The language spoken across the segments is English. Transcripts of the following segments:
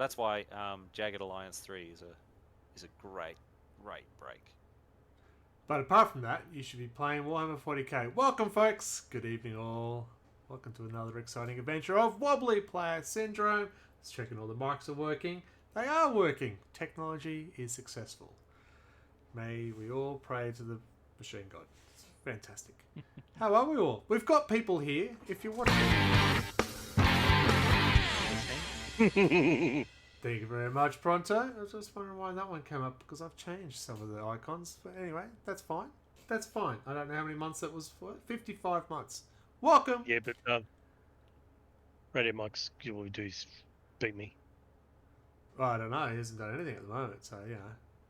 That's why Jagged Alliance 3 is a great break. But apart from that, you should be playing Warhammer 40k. Welcome, folks. Good evening, all. Welcome to another exciting adventure of Wobbly Player Syndrome. Let's check all the mics are working. They are working. Technology is successful. May we all pray to the machine god. It's fantastic. How are we all? We've got people here. If you're watching. Thank you very much, Pronto. I was just wondering why that one came up because I've changed some of the icons. But anyway, that's fine. That's fine. I don't know how many months that was for. 55 months. Welcome. Yeah, but Radio Mike's all we do is beat me. Well, I don't know. He hasn't done anything at the moment, so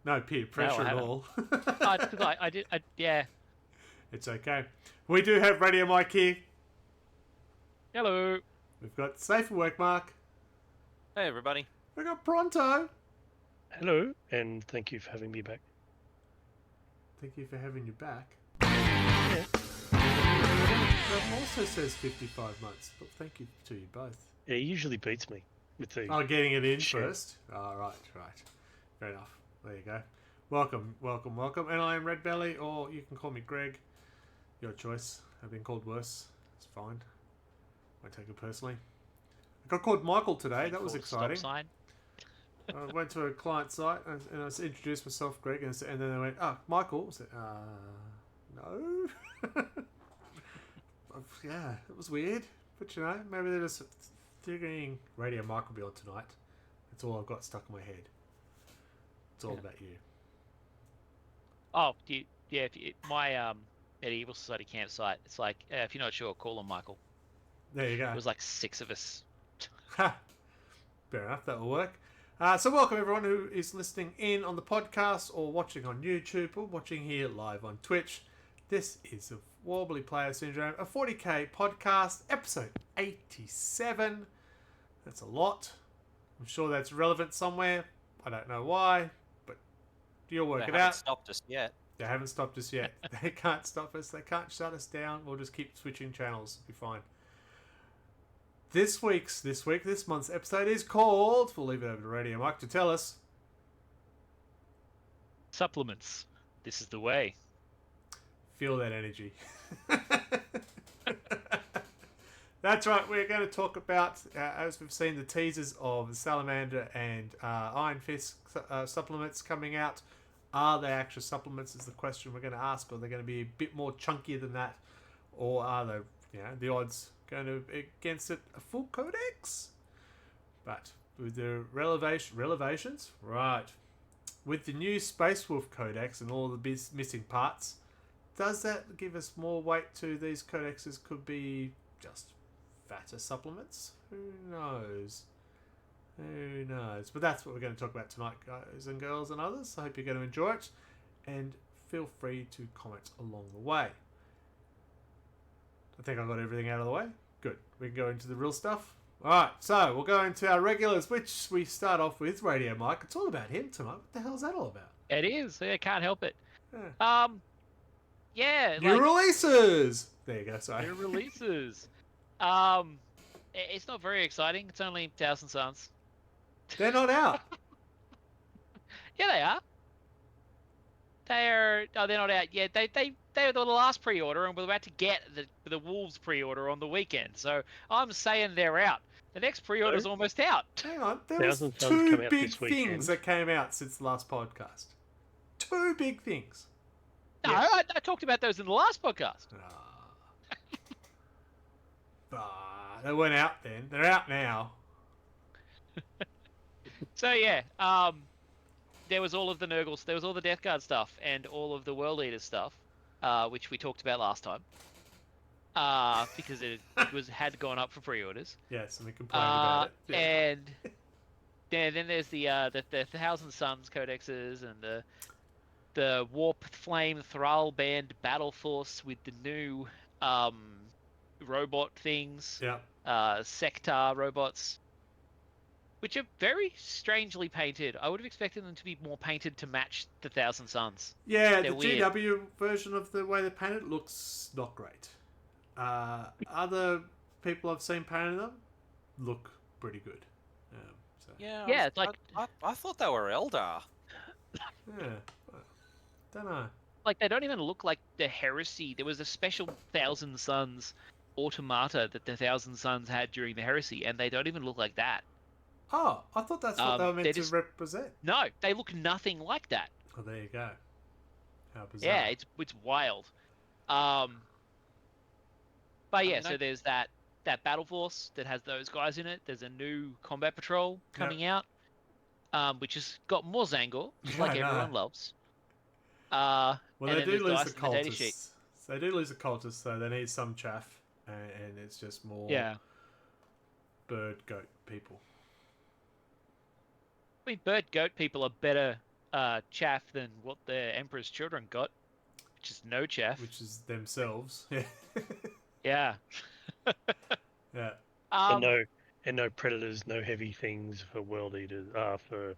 no peer pressure at all. I did. Yeah. It's okay. We do have Radio Mike here. Hello. We've got Safe for Work Mark. Hey, everybody. We've got Pronto. Hello, and thank you for having me back. Thank you for having you back. Yeah. That also says 55 months, but thank you to you both. Yeah, he usually beats me with the... Oh, getting it in Sure. first? Oh, right. Fair enough. There you go. Welcome. And I am Red Belly, or you can call me Greg. Your choice. I've been called worse. It's fine. Won't take it personally. I got called Michael today. That was exciting. Stop sign. I went to a client site and I introduced myself, Greg, and then they went, Michael. I said, no. Yeah, it was weird. But, maybe they're just figuring Radio Mike will be on tonight. That's all I've got stuck in my head. It's all about you. Oh, my medieval society campsite. It's like if you're not sure, call on Michael. There you go. It was like 6 of us. Fair enough, that will work. So welcome everyone who is listening in on the podcast or watching on YouTube or watching here live on Twitch. This is a Wobbly Player Syndrome, a 40k podcast, episode 87. That's a lot. I'm sure that's relevant somewhere. I don't know why, but you'll work it out. They haven't stopped us yet. They haven't stopped us yet. They can't stop us. They can't shut us down. We'll just keep switching channels. It'll be fine. This month's episode is called... We'll leave it over to Radio Mike to tell us. Supplements. This is the way. Feel that energy. That's right. We're going to talk about, as we've seen, the teasers of the Salamander and Iron Fist supplements coming out. Are they actual supplements is the question we're going to ask. Or are they going to be a bit more chunkier than that? Or are they, the odds going to against it a full Codex? But with the relevations, right. With the new Space Wolf Codex and all the missing parts, does that give us more weight to these codexes? Could be just fatter supplements? Who knows? But that's what we're going to talk about tonight, guys and girls and others. I hope you're going to enjoy it. And feel free to comment along the way. I think I got everything out of the way. Good. We can go into the real stuff. Alright, so we'll go into our regulars, which we start off with Radio Mike. It's all about him tonight. What the hell's that all about? It is. I can't help it. Yeah. New releases! There you go, sorry. New releases. It's not very exciting. It's only 1,000 Suns. They're not out. Yeah, they are. They're not out yet. They were the last pre-order, and we're about to get the Wolves pre-order on the weekend. So I'm saying they're out. The next pre-order's almost out. Hang on, there was 2 big things that came out since the last podcast. 2 big things. No, I talked about those in the last podcast. They weren't out then. They're out now. So yeah, there was all of the Nurgles, there was all the Death Guard stuff, and all of the World Eater stuff, which we talked about last time, because it had gone up for pre-orders. Yes, and we complained about it. Yeah. And then there's the 1,000 Suns codexes and the Warp Flame Thrall Band Battle Force with the new robot things. Yeah. Sector robots, which are very strangely painted. I would have expected them to be more painted to match the 1,000 Suns. Yeah, They're the weird. GW version of the way they painted looks not great. Other people I've seen painting them look pretty good. So, Yeah, Yeah, it's like I thought they were Eldar. yeah. Don't know. they don't even look like the Heresy. There was a special Thousand Sons automata that the Thousand Sons had during the Heresy, and they don't even look like that. Oh, I thought that's what they were meant They're to just represent. no, they look nothing like that. Oh, there you go. How bizarre. Yeah, it's wild. But yeah, mean, so there's that battle force that has those guys in it. There's a new combat patrol Yep. coming out, which has got more Zangor, Yeah, like I know. everyone loves. Well, and they then do there's lose the dice in the data sheet. cultists. They do lose the cultists, so they need some chaff, and it's just more Yeah, bird goat people. I mean, bird goat people are better chaff than what the Emperor's children got, which is no chaff. Which is themselves. Yeah. Yeah. Yeah. And no predators, no heavy things for world eaters. For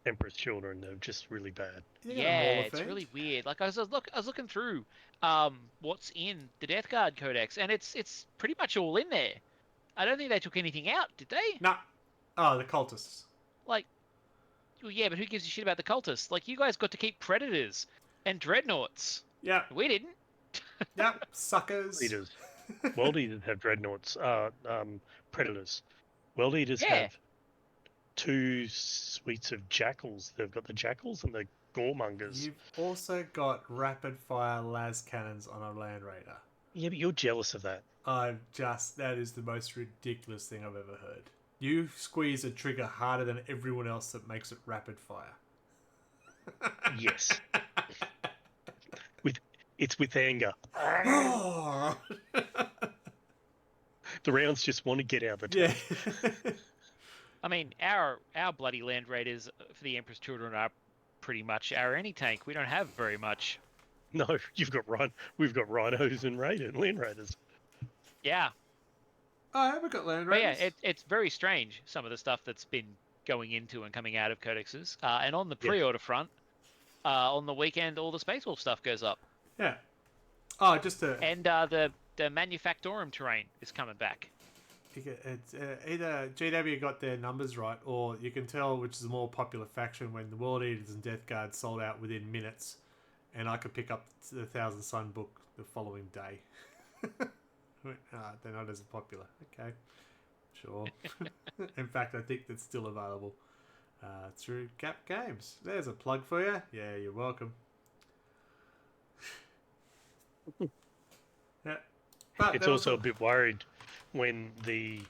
Emperor's children, they're just really bad. You got a Yeah, Maul it's effect. really weird. Like I was looking through what's in the Death Guard Codex, and it's pretty much all in there. I don't think they took anything out, did they? Nah. Oh, the cultists. Like, well, yeah, but who gives a shit about the cultists? Like, you guys got to keep predators and dreadnoughts. Yep. We didn't. Yep. Suckers. Eaters. World eaters have dreadnoughts. Predators. World eaters Yeah. have 2 suites of jackals. They've got the jackals and the goremongers. You've also got rapid fire las cannons on a Land Raider. Yeah, but you're jealous of that. That is the most ridiculous thing I've ever heard. You squeeze a trigger harder than everyone else that makes it rapid fire. Yes. It's with anger. The rounds just want to get out of the tank. Yeah. I mean, our bloody Land Raiders for the Emperor's Children are pretty much our any tank. We don't have very much. No, we've got rhinos and land raiders. Yeah. I haven't got Land But Raiders. yeah, it's very strange, some of the stuff that's been going into and coming out of codexes. And on the pre-order front, on the weekend, all the Space Wolf stuff goes up. Yeah. Oh, just to... And the Manufactorum terrain is coming back. It's either GW got their numbers right, or you can tell which is the more popular faction when the World Eaters and Death Guard sold out within minutes, and I could pick up the Thousand Sun book the following day. They're not as popular. Okay, sure. In fact, I think that's still available through Gap Games. There's a plug for you. Yeah, you're welcome. Yeah, but It's also a bit worried when they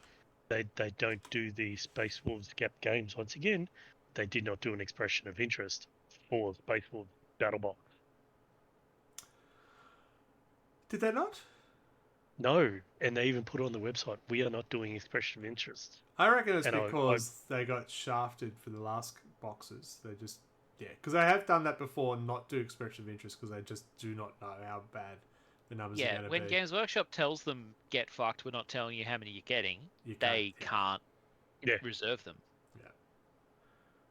don't do the Space Wolves Gap Games once again. They did not do an expression of interest for Space Wolves Battle Box. Did they not? No, and they even put on the website, we are not doing expression of interest. I reckon it's And because they got shafted for the last boxes. They just, because they have done that before and not do expression of interest because they just do not know how bad the numbers are Yeah, going to when be. Games Workshop tells them, get fucked, we're not telling you how many you're getting, they can't reserve them. Yeah.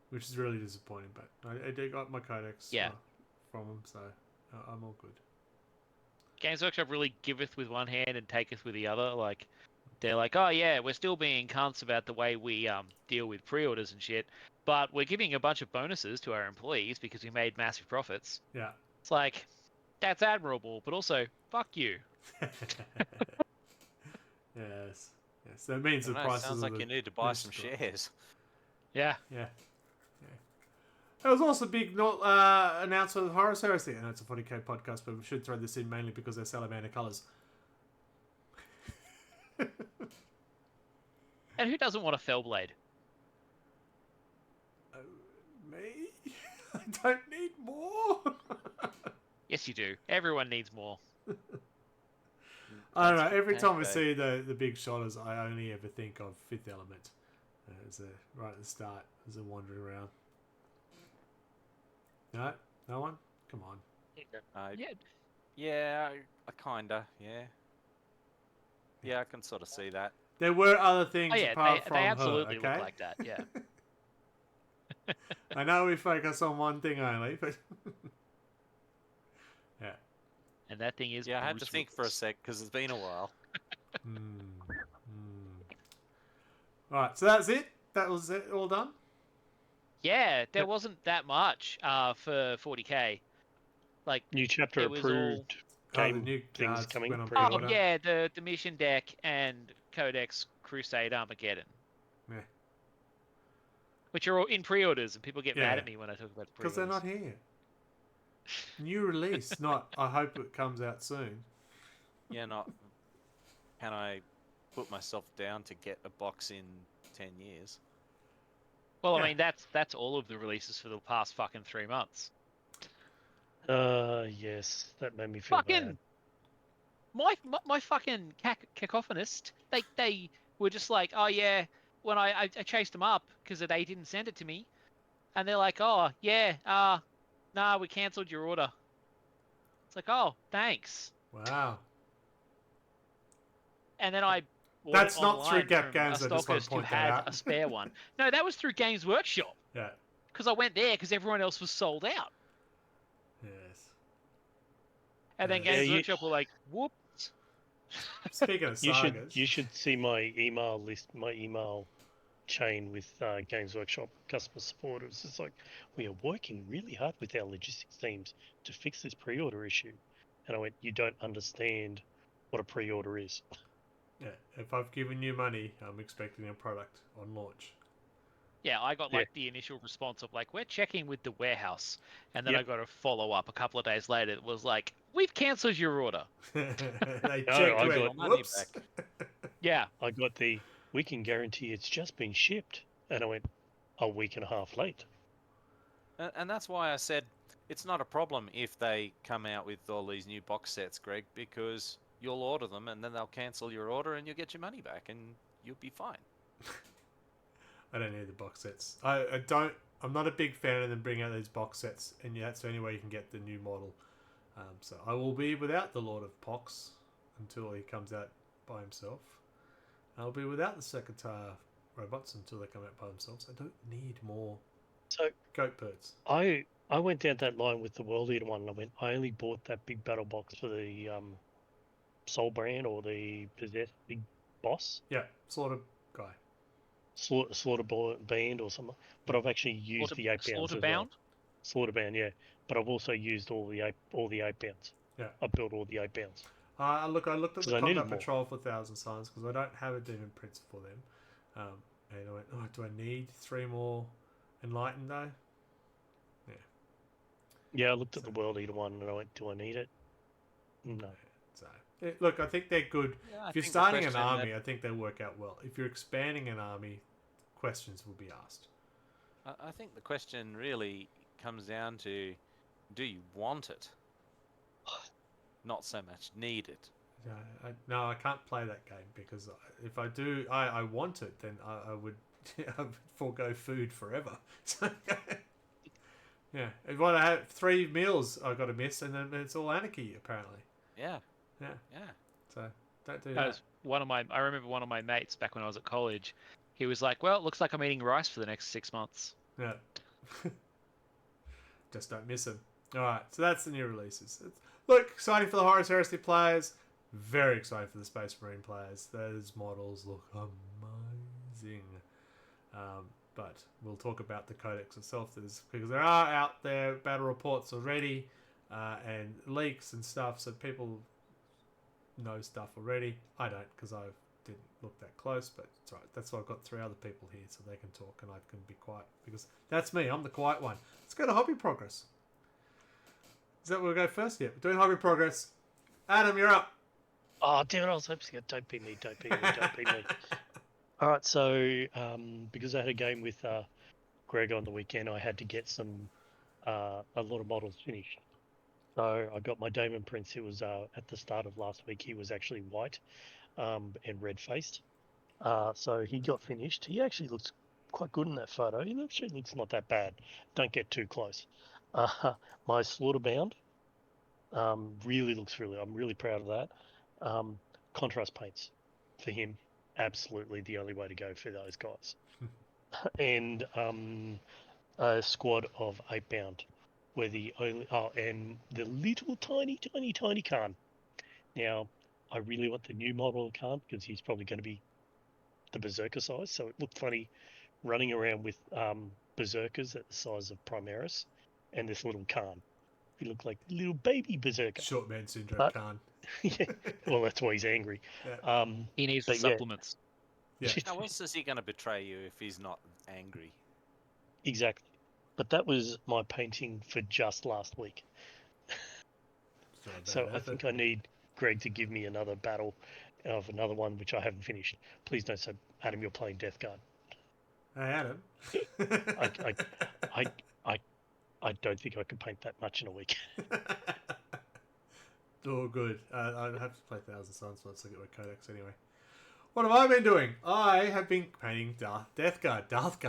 Which is really disappointing, but I did got my Codex from them, so I'm all good. Games Workshop really giveth with one hand and taketh with the other. Like, they're like, oh yeah, we're still being cunts about the way we deal with pre-orders and shit, but we're giving a bunch of bonuses to our employees because we made massive profits. Yeah. It's like, that's admirable, but also, fuck you. Yes. That means the prices. Sounds like you need to buy some shares. Yeah. Yeah. There was also a big announcement of Horus Heresy. I know it's a 40k podcast, but we should throw this in mainly because they're Salamander colours. And who doesn't want a Fellblade? Me? I don't need more. Yes, you do. Everyone needs more. I don't know. Every time I see the big shotters, I only ever think of Fifth Element. Right at the start, as they're wandering around. No? No one? Come on. Yeah, I kinda, yeah, I can sort of see that. There were other things apart from they absolutely her, okay? look like that, yeah. I know we focus on one thing only, but... yeah. And that thing is Yeah, I had to Bruce think for a Willis. sec, because it's been a while. Alright, so that's it. That was it. All done. Yeah, there wasn't that much for 40k. Like New chapter it was all. approved Oh, the game new things cards coming. went on Oh pre-order. yeah, the mission deck and Codex Crusade Armageddon, Yeah. which are all in pre-orders, and people get mad Yeah. at me when I talk about the Because pre-orders. they're not here. New release, not I hope it comes out soon. Yeah, not. Can I put myself down to get a box in 10 years? Well, Yeah. I mean that's all of the releases for the past fucking 3 months. Yes, that made me feel bad. Fucking my fucking cacophonist. They were just like, oh yeah, when I chased them up because they didn't send it to me, and they're like, oh yeah, nah, we cancelled your order. It's like, oh, thanks. Wow. And then I bought That's it not through online Gap from Games, a I just want stockist to who point that had out. a spare one. No, that was through Games Workshop Yeah. because I went there because everyone else was sold out. Yes. And then Yeah, Games you- Workshop were like, whoops. Speaking of You sagas, should see my email list, my email chain with Games Workshop customer support. It's just like, we are working really hard with our logistics teams to fix this pre-order issue. And I went, you don't understand what a pre-order is. yeah, if I've given you money, I'm expecting a product on launch. Yeah, I got Yeah. like the initial response of like, we're checking with the warehouse. And then Yep. I got a follow up a couple of days later. It was like, we've cancelled your order. They No, checked, I went, got money whoops. Yeah. I got the, we can guarantee it's just been shipped. And I went, a week and a half late. And that's why I said it's not a problem if they come out with all these new box sets, Greg, because you'll order them and then they'll cancel your order and you'll get your money back and you'll be fine. I don't need the box sets. I don't. I'm not a big fan of them bringing out these box sets, and yeah, that's the only way you can get the new model. So I will be without the Lord of Pox until he comes out by himself. I'll be without the Secretary robots until they come out by themselves. I don't need more So goat birds. I went down that line with the World Eater one and I went, I only bought that big battle box for the Soul Brand or the Possessed Big Boss. Yeah, slaughter guy. Slaughter Band or something. But I've actually used the 8 pounds as well. Slaughterbound? Slaughterbound, yeah. But I've also used all the 8 pounds. Yeah. I built all the 8 pounds. I looked at 'Cause the I needed Combat more. Patrol for 1,000 Suns because I don't have a Demon Prince for them. And I went, oh, do I need 3 more Enlightened though? Yeah, I looked at the World Eater one and I went, do I need it? No. So, look, I think they're good. Yeah, I If you're think the starting an question army, I think they work out well. If you're expanding an army, questions will be asked. I think the question really comes down to, do you want it? Not so much need it. No, I can't play that game because if I do, I want it, then I would I would forego food forever. So, yeah, if I have 3 meals I got to miss, and then it's all anarchy apparently. Yeah. Yeah. Yeah. So don't do That that. was I remember one of my mates back when I was at college. He was like, well, it looks like I'm eating rice for the next 6 months. Yeah. Just don't miss them. All right, so that's the new releases. Look, exciting for the Horus Heresy players. Very exciting for the Space Marine players. Those models look amazing. But we'll talk about the Codex itself, because there are out there battle reports already and leaks and stuff, so people know stuff already. I don't, because I didn't look that close, but it's all right. That's why I've got 3 other people here, so they can talk and I can be quiet, because that's me. I'm the quiet one. Let's go to Hobby Progress. Is that where we'll go first? Yeah, we're doing Hobby Progress. Adam, you're up. Oh, damn it, I was hoping to go, don't beat me. All right, so because I had a game with Greg on the weekend, I had to get a lot of models finished. So I got my Damon Prince. It was at the start of last week. He was actually white and red-faced. So he got finished. He actually looks quite good in that photo. He actually looks not that bad. Don't get too close. My Slaughterbound really looks I'm really proud of that. Contrast paints for him. Absolutely the only way to go for those guys. And a squad of 8 bound were the only. Oh, and the little tiny Khan. Now, I really want the new model of Khan because he's probably going to be the berserker size. So it looked funny running around with berserkers at the size of Primaris and this little Khan. He looked like a little baby berserker. Short man syndrome, But- Khan. Yeah, well, that's why he's angry. Yeah. He needs the But yeah. supplements. Yeah. How else is he going to betray you if he's not angry? Exactly. But that was my painting for just last week. It's not a bad So I effort. think I need Greg to give me another battle of another one which I haven't finished. Please don't say, Adam, you're playing Death Guard. Hey, Adam. I don't think I could paint that much in a week. Oh, good. I'd have to play Thousand Suns once I get my Codex anyway. What have I been doing? I have been painting Death Guard. I've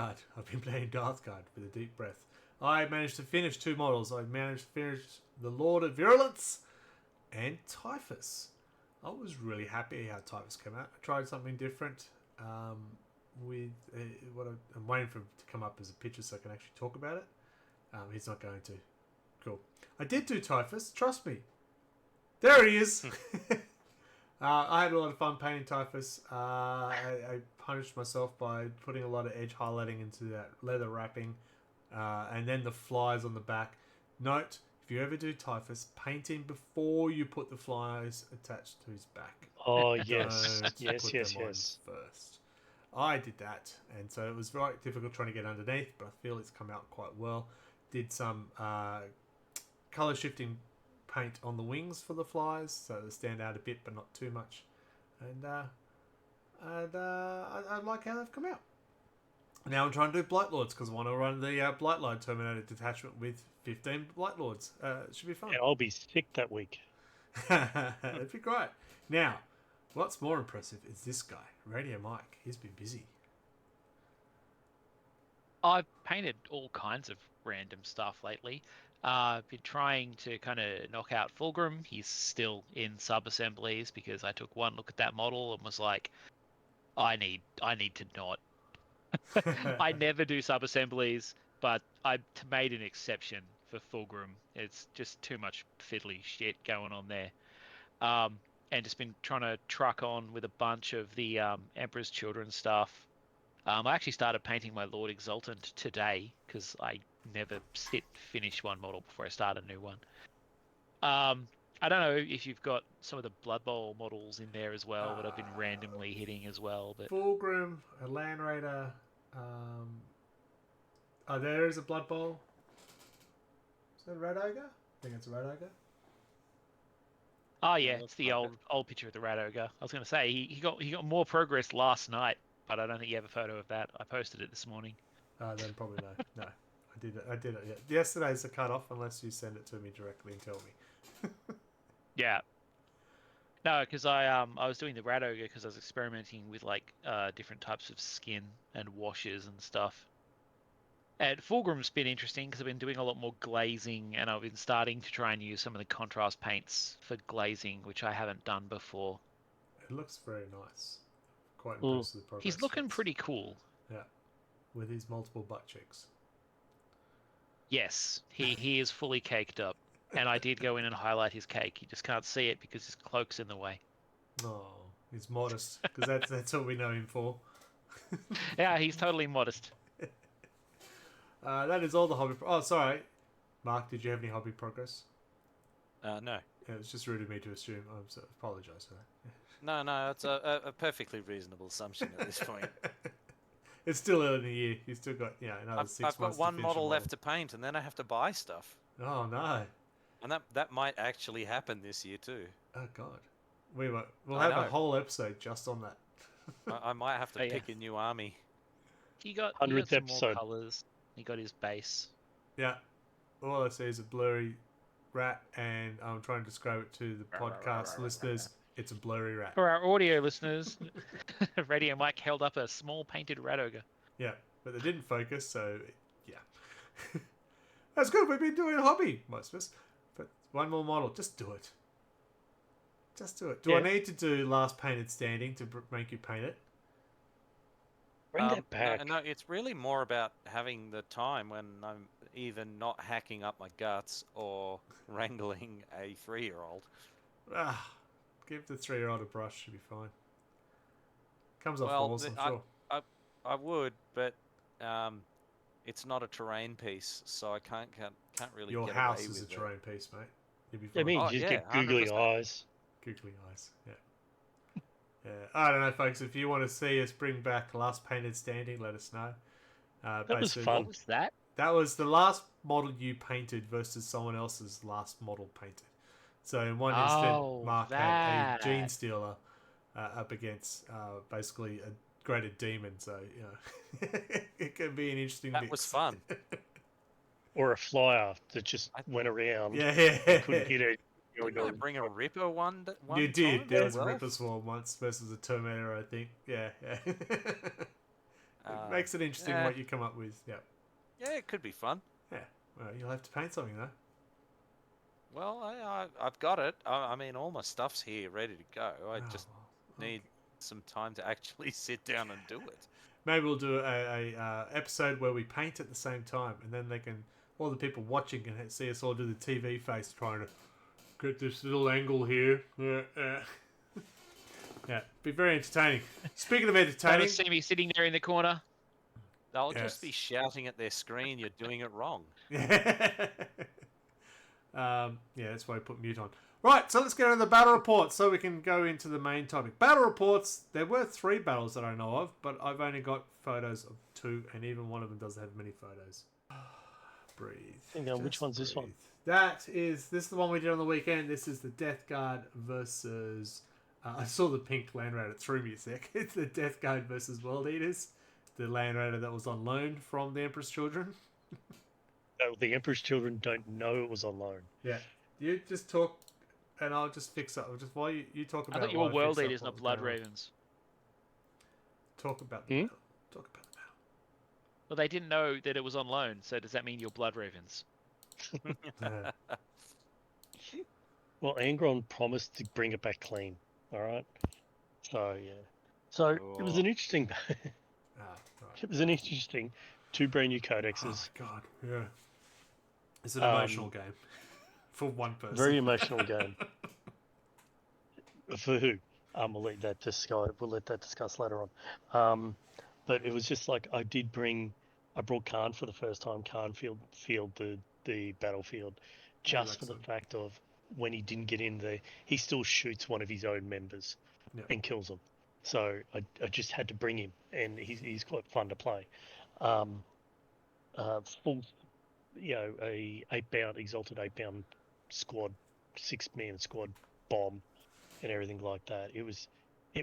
been playing Death Guard with a deep breath. I managed to finish 2 models. I managed to finish the Lord of Virulence and Typhus. I was really happy how Typhus came out. I tried something different with I'm waiting for him to come up as a picture so I can actually talk about it. He's not going to. Cool. I did do Typhus. Trust me. There he is. I had a lot of fun painting Typhus. I punished myself by putting a lot of edge highlighting into that leather wrapping. And then the flies on the back. Note, if you ever do Typhus, paint him before you put the flies attached to his back. Oh, yes. Don't yes, put yes, them on yes. first. I did that, and so it was very difficult trying to get underneath, but I feel it's come out quite well. Did some colour shifting paint on the wings for the flies, so they stand out a bit, but not too much. And I like how they've come out. Now I'm trying to do Blight Lords because I want to run the Blight Lord Terminator detachment with 15 Blight Lords. It should be fun. And I'll be sick that week. It'd be great. Now, what's more impressive is this guy, Radio Mike. He's been busy. I've painted all kinds of random stuff lately. I've been trying to kind of knock out Fulgrim. He's still in sub-assemblies because I took one look at that model and was like, I need to not. I never do sub-assemblies, but I made an exception for Fulgrim. It's just too much fiddly shit going on there. And just been trying to truck on with a bunch of the Emperor's Children stuff. I actually started painting my Lord Exultant today because I never finish one model before I start a new one. I don't know if you've got some of the Blood Bowl models in there as well that I've been randomly hitting as well. But Fulgrim, a Land Raider. There is a Blood Bowl. Is that a Red Ogre? I think it's a Red Ogre. oh yeah, looks it's the like old picture of the Rat Ogre. I was going to say he got more progress last night, but I don't think you have a photo of that. I posted it this morning. Then probably no. No, I did it. Yeah. Yesterday's the cut-off unless you send it to me directly and tell me. Yeah. No, because I was doing the Rat Ogre because I was experimenting with like different types of skin and washes and stuff. And Fulgrim's been interesting because I've been doing a lot more glazing and I've been starting to try and use some of the contrast paints for glazing, which I haven't done before. It looks very nice. Quite Well, impressed with the progress. He's looking rates. pretty cool. Yeah, with his multiple butt cheeks. Yes, he is fully caked up. And I did go in and highlight his cake. You just can't see it because his cloak's in the way. Oh, he's modest because that's what we know him for. Yeah, he's totally modest. That is all the hobby. Oh, sorry, Mark. Did you have any hobby progress? No. Yeah, it was just rude of me to assume. I apologise for that. No, it's a perfectly reasonable assumption at this point. It's still early in the year. You've still got another I've 6 months. got to one finish model a left to paint, and then I have to buy stuff. Oh no! And that might actually happen this year too. Oh god, we'll I have a know. whole episode just on that. I might have to Oh, yeah. pick a new army. He got 100th some more episode. colours. He got his base. Yeah, all I see is a blurry rat, and I'm trying to describe it to the podcast listeners. It's a blurry rat. For our audio listeners, Radio Mike held up a small painted Rat Ogre. Yeah, but they didn't focus, so yeah. That's good. We've been doing a hobby, most of us. But one more model. Just do it. Just do it. Do I Yeah. need to do last painted standing to make you paint it? Bring that back. No, it's really more about having the time when I'm either not hacking up my guts or wrangling a 3-year-old. Ah, give the 3-year-old a brush. Should be fine. Comes off Well, walls, I'm sure. I would, but it's not a terrain piece, so I can't really Your get house away is a with it. terrain piece, mate. You'll be I fine. mean, Oh, you just yeah, get googly 100%. eyes. Googly eyes. Yeah. Yeah. I don't know, folks. If you want to see us bring back Last Painted Standing, let us know. That was Basically, fun. What was that? that was the last model you painted versus someone else's last model painted. So in one instant, Oh, Mark had a that. gene stealer up against basically a graded demon. So it can be an interesting That mix. was fun. Or a flyer that just I- went around Yeah, and couldn't hit it. Didn't I bring a Ripper one You did. time There as was a well? Ripper Swarm once versus a Terminator, I think. Yeah. It makes it interesting yeah. what you come up with. Yeah. Yeah, it could be fun. Yeah. Well, you'll have to paint something though. Well, I've got it. I mean, all my stuff's here, ready to go. I Oh, just well, need okay. some time to actually sit down and do it. Maybe we'll do a episode where we paint at the same time, and then all the people watching can see us all do the TV face trying to get this little angle here. Yeah, yeah, be very entertaining. Speaking of They'll entertaining, just see me sitting there in the corner. They'll Yes. just be shouting at their screen, "You're doing it wrong." yeah, that's why I put mute on. Right, so let's get into the battle reports so we can go into the main topic. Battle reports, there were 3 battles that I know of, but I've only got photos of 2, and even one of them doesn't have many photos. Breathe. Hang on, which Just one's this one? breathe. This is the one we did on the weekend. This is the Death Guard versus... I saw the pink Land Raider, it threw me a sec. It's the Death Guard versus World Eaters. The Land Raider that was on loan from the Emperor's Children. No, the Emperor's Children don't know it was on loan. Yeah. You just talk, and I'll just fix up. Just while you talk I about. thought you while were World fix up Eaters, what not was Blood going on. Ravens. Talk about the battle. Talk about the battle. Well, they didn't know that it was on loan, so does that mean you're Blood Ravens? Yeah. Well, Angron promised to bring it back clean. All right. So yeah. So it was Oh. an interesting. Right. It was an interesting 2 brand new Oh codexes. my god. Yeah. It's an emotional game for one person. Very emotional game. For who? We'll let that discuss later on. But it was just like I brought Khan for the first time. Khan field the battlefield, just for the fact of when he didn't get in there, he still shoots one of his own members and kills them. So I just had to bring him, and he's quite fun to play. Full, a 8-bound exalted 8-bound squad, 6-man squad bomb, and everything like that. It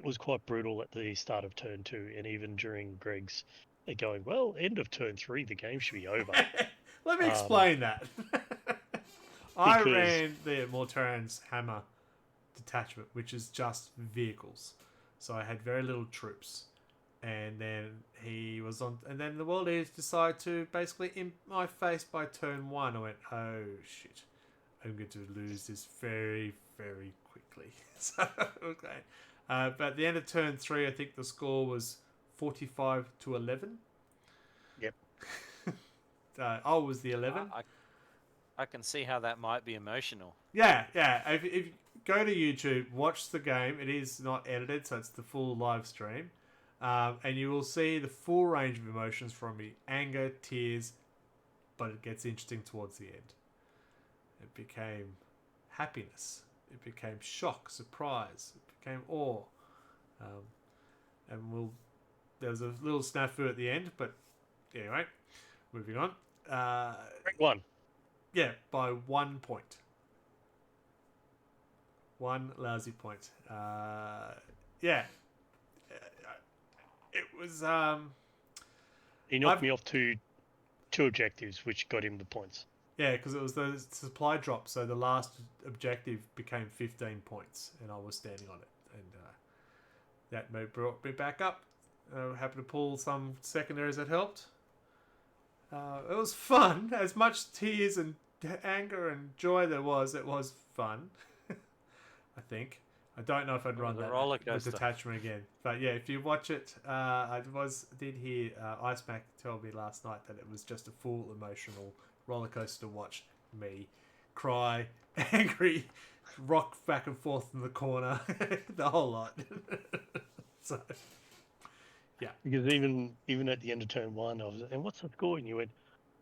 was quite brutal at the start of turn 2, and even during Greg's going, well, end of turn 3, the game should be over. Let me explain that. I Because- ran the Mortaran's Hammer detachment, which is just vehicles. So I had very little troops. And then and then the World Eaters decided to basically in my face by turn 1. I went, oh shit, I'm going to lose this very, very quickly. So, okay. But at the end of turn 3, I think the score was 45-11. Yep. I was the 11. I can see how that might be emotional. Yeah. If you go to YouTube, watch the game. It is not edited, so it's the full live stream. And you will see the full range of emotions from me. Anger, tears, but it gets interesting towards the end. It became happiness. It became shock, surprise. It became awe. There was a little snafu at the end, but anyway, moving on. Greg won. Yeah, by 1 point. 1 lousy point. Yeah. It was... He knocked me off two objectives, which got him the points. Yeah, because it was the supply drop, so the last objective became 15 points, and I was standing on it. And that brought me back up. Happened to pull some secondaries that helped. It was fun. As much tears and anger and joy there was, it was fun. I think. I don't know if I'd run the that roller the coaster. detachment again. But yeah, if you watch it, I did hear Ice Mac tell me last night that it was just a full emotional roller coaster to watch me cry, angry, rock back and forth in the corner, the whole lot. So Because even at the end of turn 1, I was, and what's the score? And you went,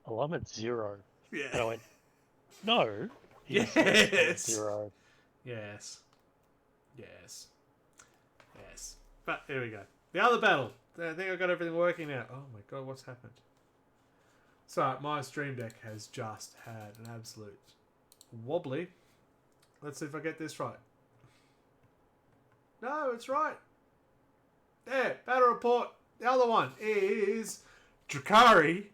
oh, I'm at 0. And I Yeah. went, no. Yes. I'm at 0. Yes. Yes. Yes. But here we go. The other battle. I think I got everything working now. Oh my god, what's happened? So my stream deck has just had an absolute wobbly. Let's see if I get this right. No, it's right. There, battle report. The other one is Drakari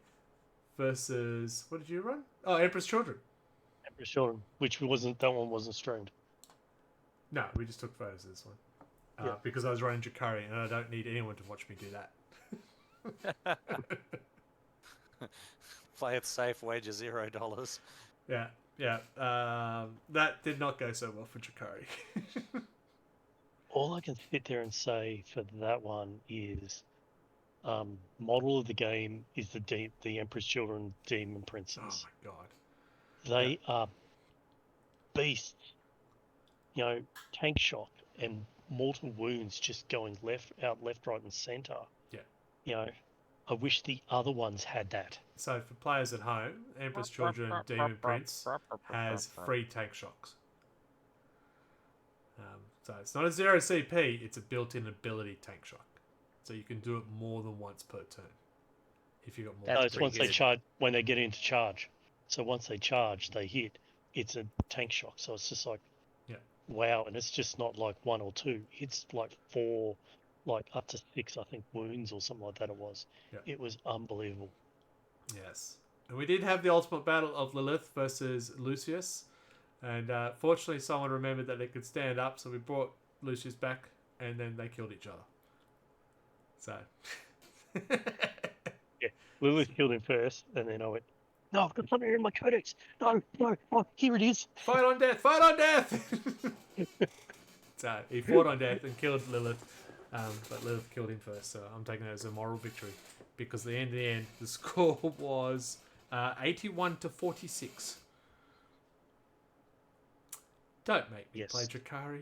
versus, what did you run? Oh, Emperor's Children. Emperor's Children, which that one wasn't streamed. No, we just took photos of this one. Yeah. Because I was running Drakari and I don't need anyone to watch me do that. Play it safe, wager $0. Yeah, yeah. That did not go so well for Drakari. All I can sit there and say for that one is, model of the game is the Emperor's Children Demon Princes. Oh my god. They are beasts. You know, tank shock and mortal wounds just going left, right, and center. Yeah. You know, I wish the other ones had that. So for players at home, Emperor's Children Demon Prince has free tank shocks. So it's not a 0 CP, it's a built-in ability tank shock. So you can do it more than once per turn. If you got more. No, That's it's once pretty they good. charge, when they get into charge. So once they charge, they hit. It's a tank shock. So it's just like, Yeah. wow. And it's just not like 1 or 2. It's like 4, like up to 6, I think, wounds or something like that. It was. Yeah. It was unbelievable. Yes. And we did have the ultimate battle of Lilith versus Lucius. And fortunately, someone remembered that they could stand up, so we brought Lucius back, and then they killed each other. So. Lilith killed him first, and then I went, no, I've got something in my Codex. No, oh, here it is. Fight on death! Fight on death! So he fought on death and killed Lilith, but Lilith killed him first. So I'm taking that as a moral victory because in the end, the score was 81 to 46. Don't make me Yes. play Drakari.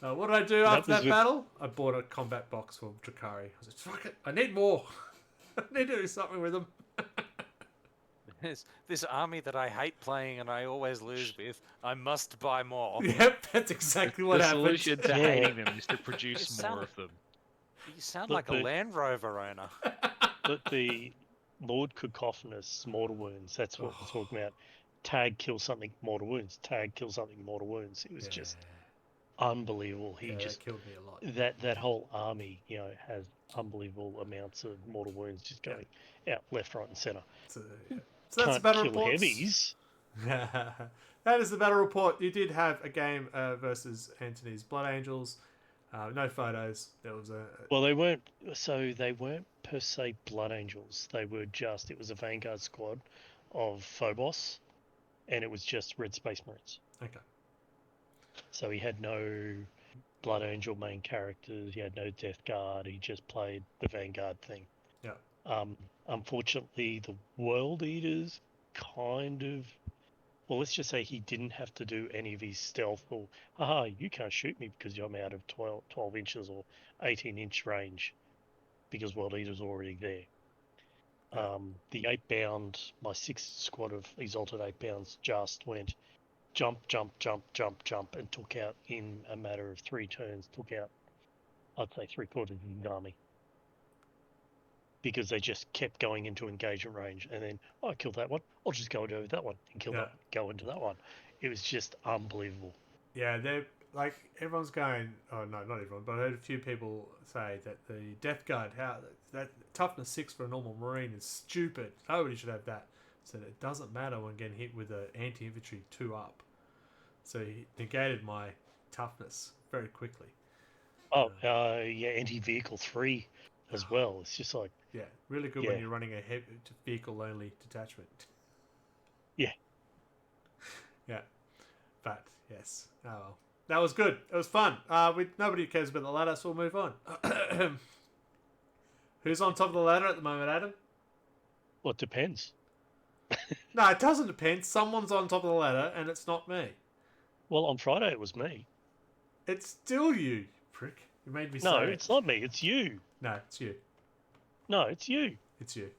What did I do after that battle? I bought a combat box for Drakari. I was like, fuck it, I need more. I need to do something with them. This army that I hate playing and I always lose with, I must buy more. Yep, that's exactly what the happened. solution to Yeah. hating them is to produce You more sound- of them. You sound Look, like a the- Land Rover owner. But the Lord Cacophonous mortal wounds, that's what we're talking about. Tag kill something, mortal wounds. Tag kill something, mortal wounds. It was just unbelievable. He Yeah, just that killed me a lot. that whole army, you know, has unbelievable amounts of mortal wounds just going out left, right, and center. So, yeah. So that's the Can't battle kill reports. heavies. That is the battle report. You did have a game versus Antony's Blood Angels. No photos. There was a Well, they weren't. So they weren't per se Blood Angels. They were just. It was a Vanguard squad of Phobos, and it was just Red Space Marines. okay. So he had no Blood Angel main characters. He had no Death Guard. He just played the Vanguard thing. Yeah. Unfortunately, the World Eaters kind of. Well, let's just say he didn't have to do any of his stealth or, haha, you can't shoot me because I'm out of 12 inches or 18-inch range because World Eater's already there. The 8-bound, my 6th squad of Exalted 8-bounds just went jump, jump, jump, jump, jump, and took out in a matter of 3 turns, took out, I'd say, 3/4 of the army. Because they just kept going into engagement range, and then I killed that one. I'll just go into that one and kill that. Go into that one. It was just unbelievable. Yeah, they're like everyone's going. Oh no, not everyone, but I heard a few people say that the Death Guard, how that toughness 6 for a normal Marine is stupid. Nobody should have that. So it doesn't matter when getting hit with an anti-infantry 2 up. So he negated my toughness very quickly. Oh, yeah, anti-vehicle 3 as well. It's just like, Yeah, really good when Yeah. you're running a vehicle-only detachment. Yeah. Yeah, but yes. Oh well, that was good. It was fun. Nobody cares about the ladder, so we'll move on. Who's on top of the ladder at the moment, Adam? well, it depends. No, it doesn't depend. Someone's on top of the ladder, and it's not me. Well, on Friday it was me. It's still you prick. You made me No, say it's it. not me. It's you. No, it's you. No, it's you. It's you.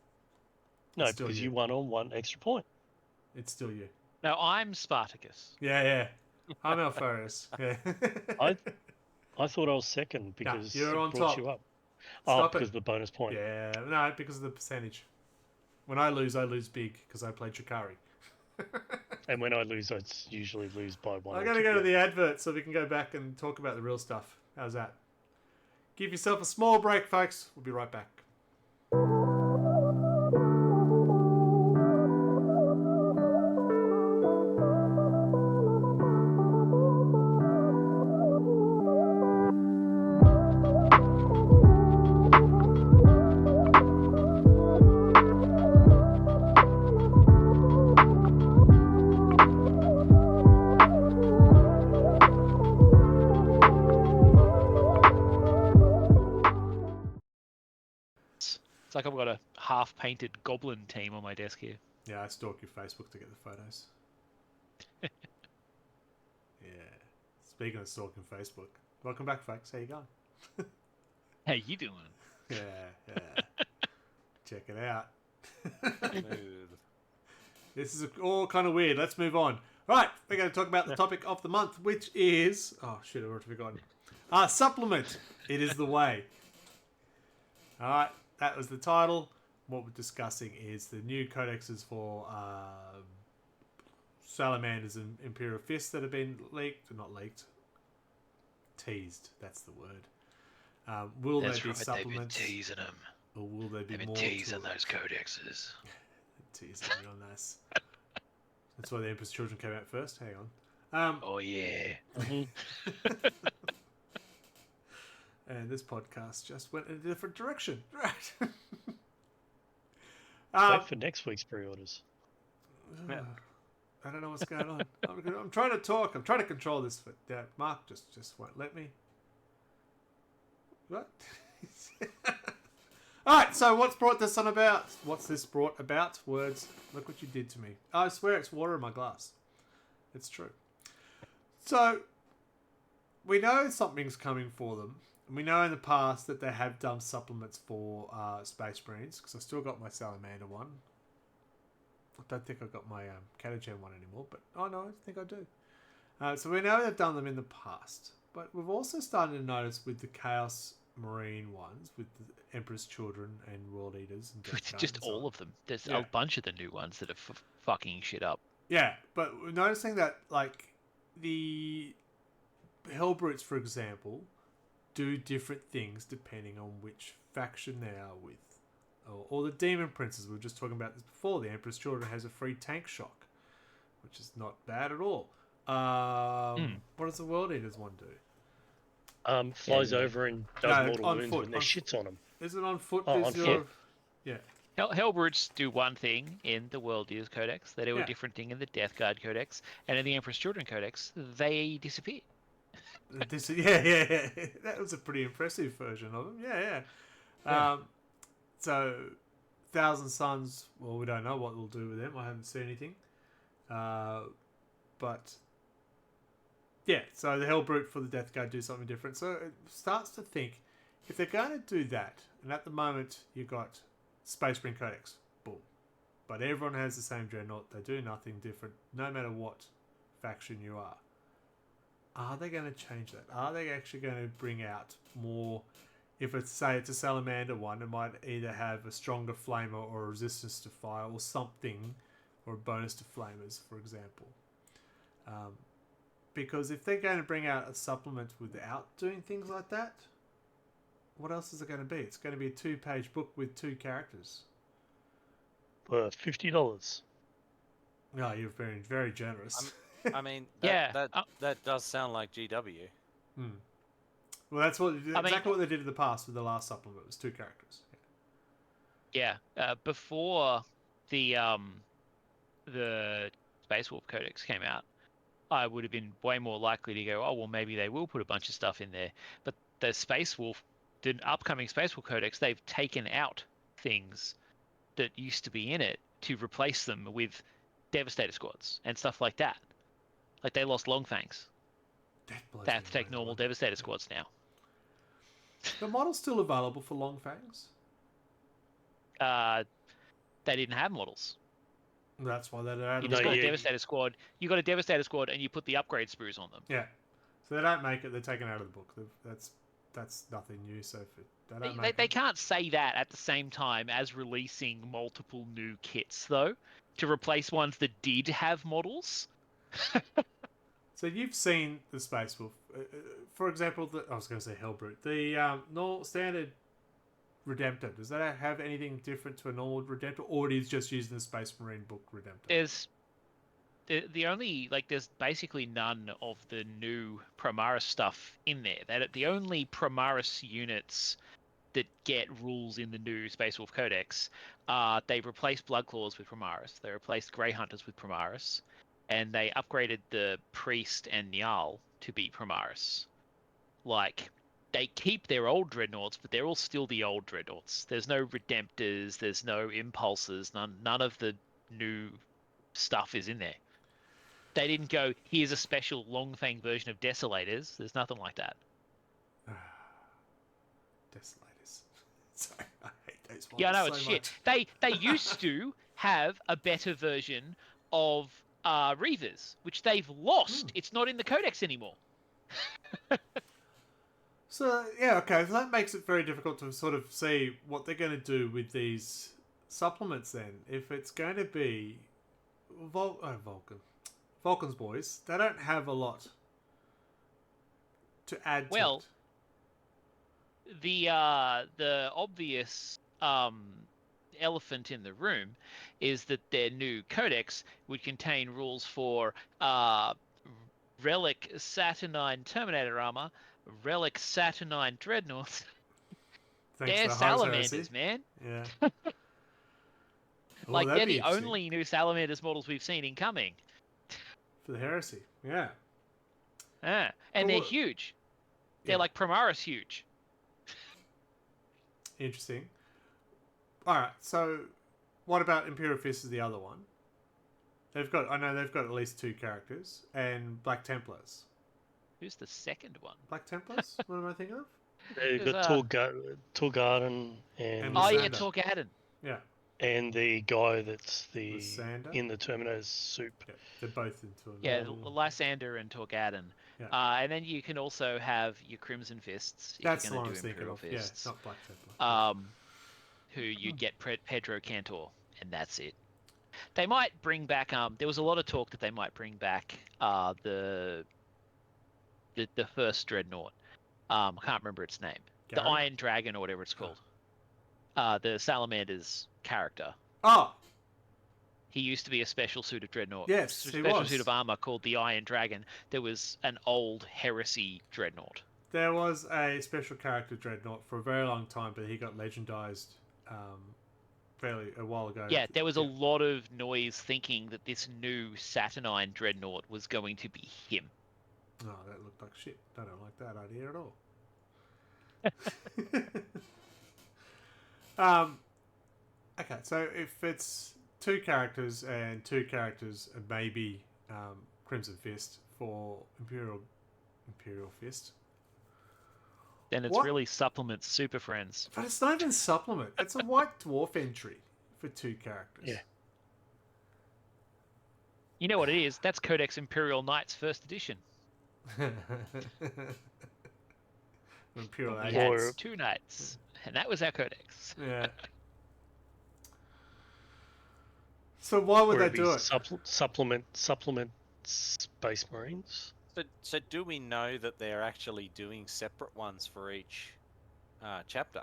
No, It's still because you. you won on 1 extra point. It's still you. No, I'm Spartacus. Yeah. I'm Alpharius. Yeah. I thought I was second because you're it on brought top. you up. Stop because it. of the bonus point. Yeah, no, because of the percentage. When I lose big because I played Chikari. And when I lose, I usually lose by 1 I'm or going to 2. go to the advert so we can go back and talk about the real stuff. How's that? Give yourself a small break, folks. We'll be right back. It's like I've got a half-painted goblin team on my desk here. Yeah, I stalk your Facebook to get the photos. Yeah. Speaking of stalking Facebook, welcome back, folks. How you going? How you doing? Yeah. Check it out. Smooth. This is all kind of weird. Let's move on. Right, we're going to talk about the topic of the month, which is... Oh, shit, I've already forgotten. Supplement. It is the way. All right, that was the title. What we're discussing is the new codexes for Salamanders and Imperial Fists that have been leaked. Not leaked. Teased. That's the word. Will That's they be right, supplements? they've been teasing them. Or will they be They've been more teasing to it? those codexes. Teasing me on this. That's why the Emperor's Children came out first. Hang on. Oh yeah. And this podcast just went in a different direction. Right. Wait for next week's pre-orders. Yeah. I don't know what's going on. I'm trying to talk. I'm trying to control this, but Mark just won't let me. What? All right. So what's brought this on about? What's this brought about? Words. Look what you did to me. I swear it's water in my glass. It's true. So we know something's coming for them. And we know in the past that they have done supplements for Space Marines, because I've still got my Salamander one. I don't think I've got my Catachan one anymore, but oh no, I think I do. So we know they've done them in the past, but we've also started to notice with the Chaos Marine ones, with the Emperor's Children and World Eaters and Death Guard Just and so all on. of them. There's Yeah. a bunch of the new ones that are fucking shit up. Yeah, but we're noticing that like the Hellbrutes, for example, do different things depending on which faction they are with. Or the Demon Princes, we were just talking about this before. The Emperor's Children has a free tank shock, which is not bad at all. What does the World Eaters one do? Flies over and does No, mortal on wounds foot, when there's on shits on them. Is it on foot? Oh, Is on your... foot. Yeah. Hellbrutes do one thing in the World Eaters Codex. They do Yeah. a different thing in the Death Guard Codex, and in the Emperor's Children Codex, they disappear. Yeah. That was a pretty impressive version of them. Yeah. So, Thousand Suns, well, we don't know what we'll do with them. I haven't seen anything. But, yeah, so the Hellbrute for the Death Guard do something different. So it starts to think, if they're going to do that, and at the moment you've got Space Marine Codex, boom. But everyone has the same Dreadnought. They do nothing different, no matter what faction you are. Are they going to change that? Are they actually going to bring out more? If it's, say, it's a Salamander one, it might either have a stronger flamer or a resistance to fire or something, or a bonus to flamers, for example. Because if they're going to bring out a supplement without doing things like that, what else is it going to be? It's going to be a 2-page book with 2 characters. For $50. No, you're very, very generous. I mean, Yeah, that does sound like GW. Well, that's what exactly mean- what they did in the past with the last supplement. It was 2 characters. Yeah, before the Space Wolf Codex came out, I would have been way more likely to go, oh well, maybe they will put a bunch of stuff in there. But the Space Wolf, the upcoming Space Wolf Codex, they've taken out things that used to be in it to replace them with Devastator squads and stuff like that. Like they lost Longfangs. That blows They have me to take away, normal that one. Devastator squads now. The model's still available for Long Fangs. They didn't have models. That's why they don't have You them. just No, got a yeah. Devastator squad. You got a Devastator squad, and you put the upgrade sprues on them. Yeah. So they don't make it. They're taken out of the book. That's nothing new. So they don't make They it. can't say that at the same time as releasing multiple new kits, though, to replace ones that did have models. So you've seen the Space Wolf, for example. I was going to say Hellbrute. The normal standard Redemptor. Does that have anything different to a normal Redemptor, or it is just using the Space Marine book Redemptor? There's the only there's basically none of the new Primaris stuff in there. That the only Primaris units that get rules in the new Space Wolf Codex, they replaced Bloodclaws with Primaris. They replaced Grey Hunters with Primaris, and they upgraded the Priest and Nyal to be Primaris. Like, they keep their old Dreadnoughts, but they're all still the old Dreadnoughts. There's no Redemptors, there's no Impulses, none of the new stuff is in there. They didn't go, here's a special Longfang version of Desolators. There's nothing like that. Desolators. Sorry, I hate those ones. Yeah, I know, so it's shit. much. They used to have a better version of Reavers, which they've lost. It's not in the Codex anymore. So yeah, okay. So that makes it very difficult to sort of see what they're going to do with these supplements. Then, if it's going to be Vulcan's boys, they don't have a lot to add. Well, to it. the obvious elephant in the room is that their new codex would contain rules for relic Saturnine Terminator armor, relic Saturnine dreadnoughts. Thanks They're to salamanders, heresy. man. Yeah. Well, Like, that'd they're be the interesting only new salamanders models we've seen incoming. for the heresy. Yeah. And Cool. they're huge. They're Yeah. like Primaris huge. Interesting. All right. So, what about Imperial Fist is the other one? I know they've got at least 2 characters and Black Templars. Who's the second one? Black Templars? What am I thinking of? They've There's, got Torgarden And Oh, yeah, Lysander. Torgadon. Yeah. and the guy that's Lysander? in the Terminator's soup. Yeah. They're both into it. Yeah, Lysander and Torgadon. Yeah. And then you can also have your Crimson Fists if That's the you're one I going was to do thinking Imperial of. Fists. Yeah, not Black Templar. Who you'd get Pedro Cantor, and that's it. They might bring back. There was a lot of talk that they might bring back the first dreadnought. I can't remember its name. Gary? The Iron Dragon or whatever it's called. The Salamander's character. Oh! He used to be a special suit of dreadnought. Yes, he special was. suit of armor called the Iron Dragon. There was an old heresy dreadnought. There was a special character dreadnought for a very long time, but he got legendized fairly a while ago. Yeah, there was a lot of noise thinking that this new Saturnine dreadnought was going to be him. Oh, that looked like shit. I don't like that idea at all. Okay, so if it's 2 characters and 2 characters and maybe Crimson Fist for Imperial Fist. Then it's What? really supplements Super Friends. But it's not even supplement. It's a White Dwarf entry for 2 characters. Yeah. You know what it is? That's Codex Imperial Knights First Edition. Imperial We Agents. had 2 knights, and that was our Codex. Yeah. So why would Where they it'd do be it? Supplement Space Marines. So do we know that they're actually doing separate ones for each chapter?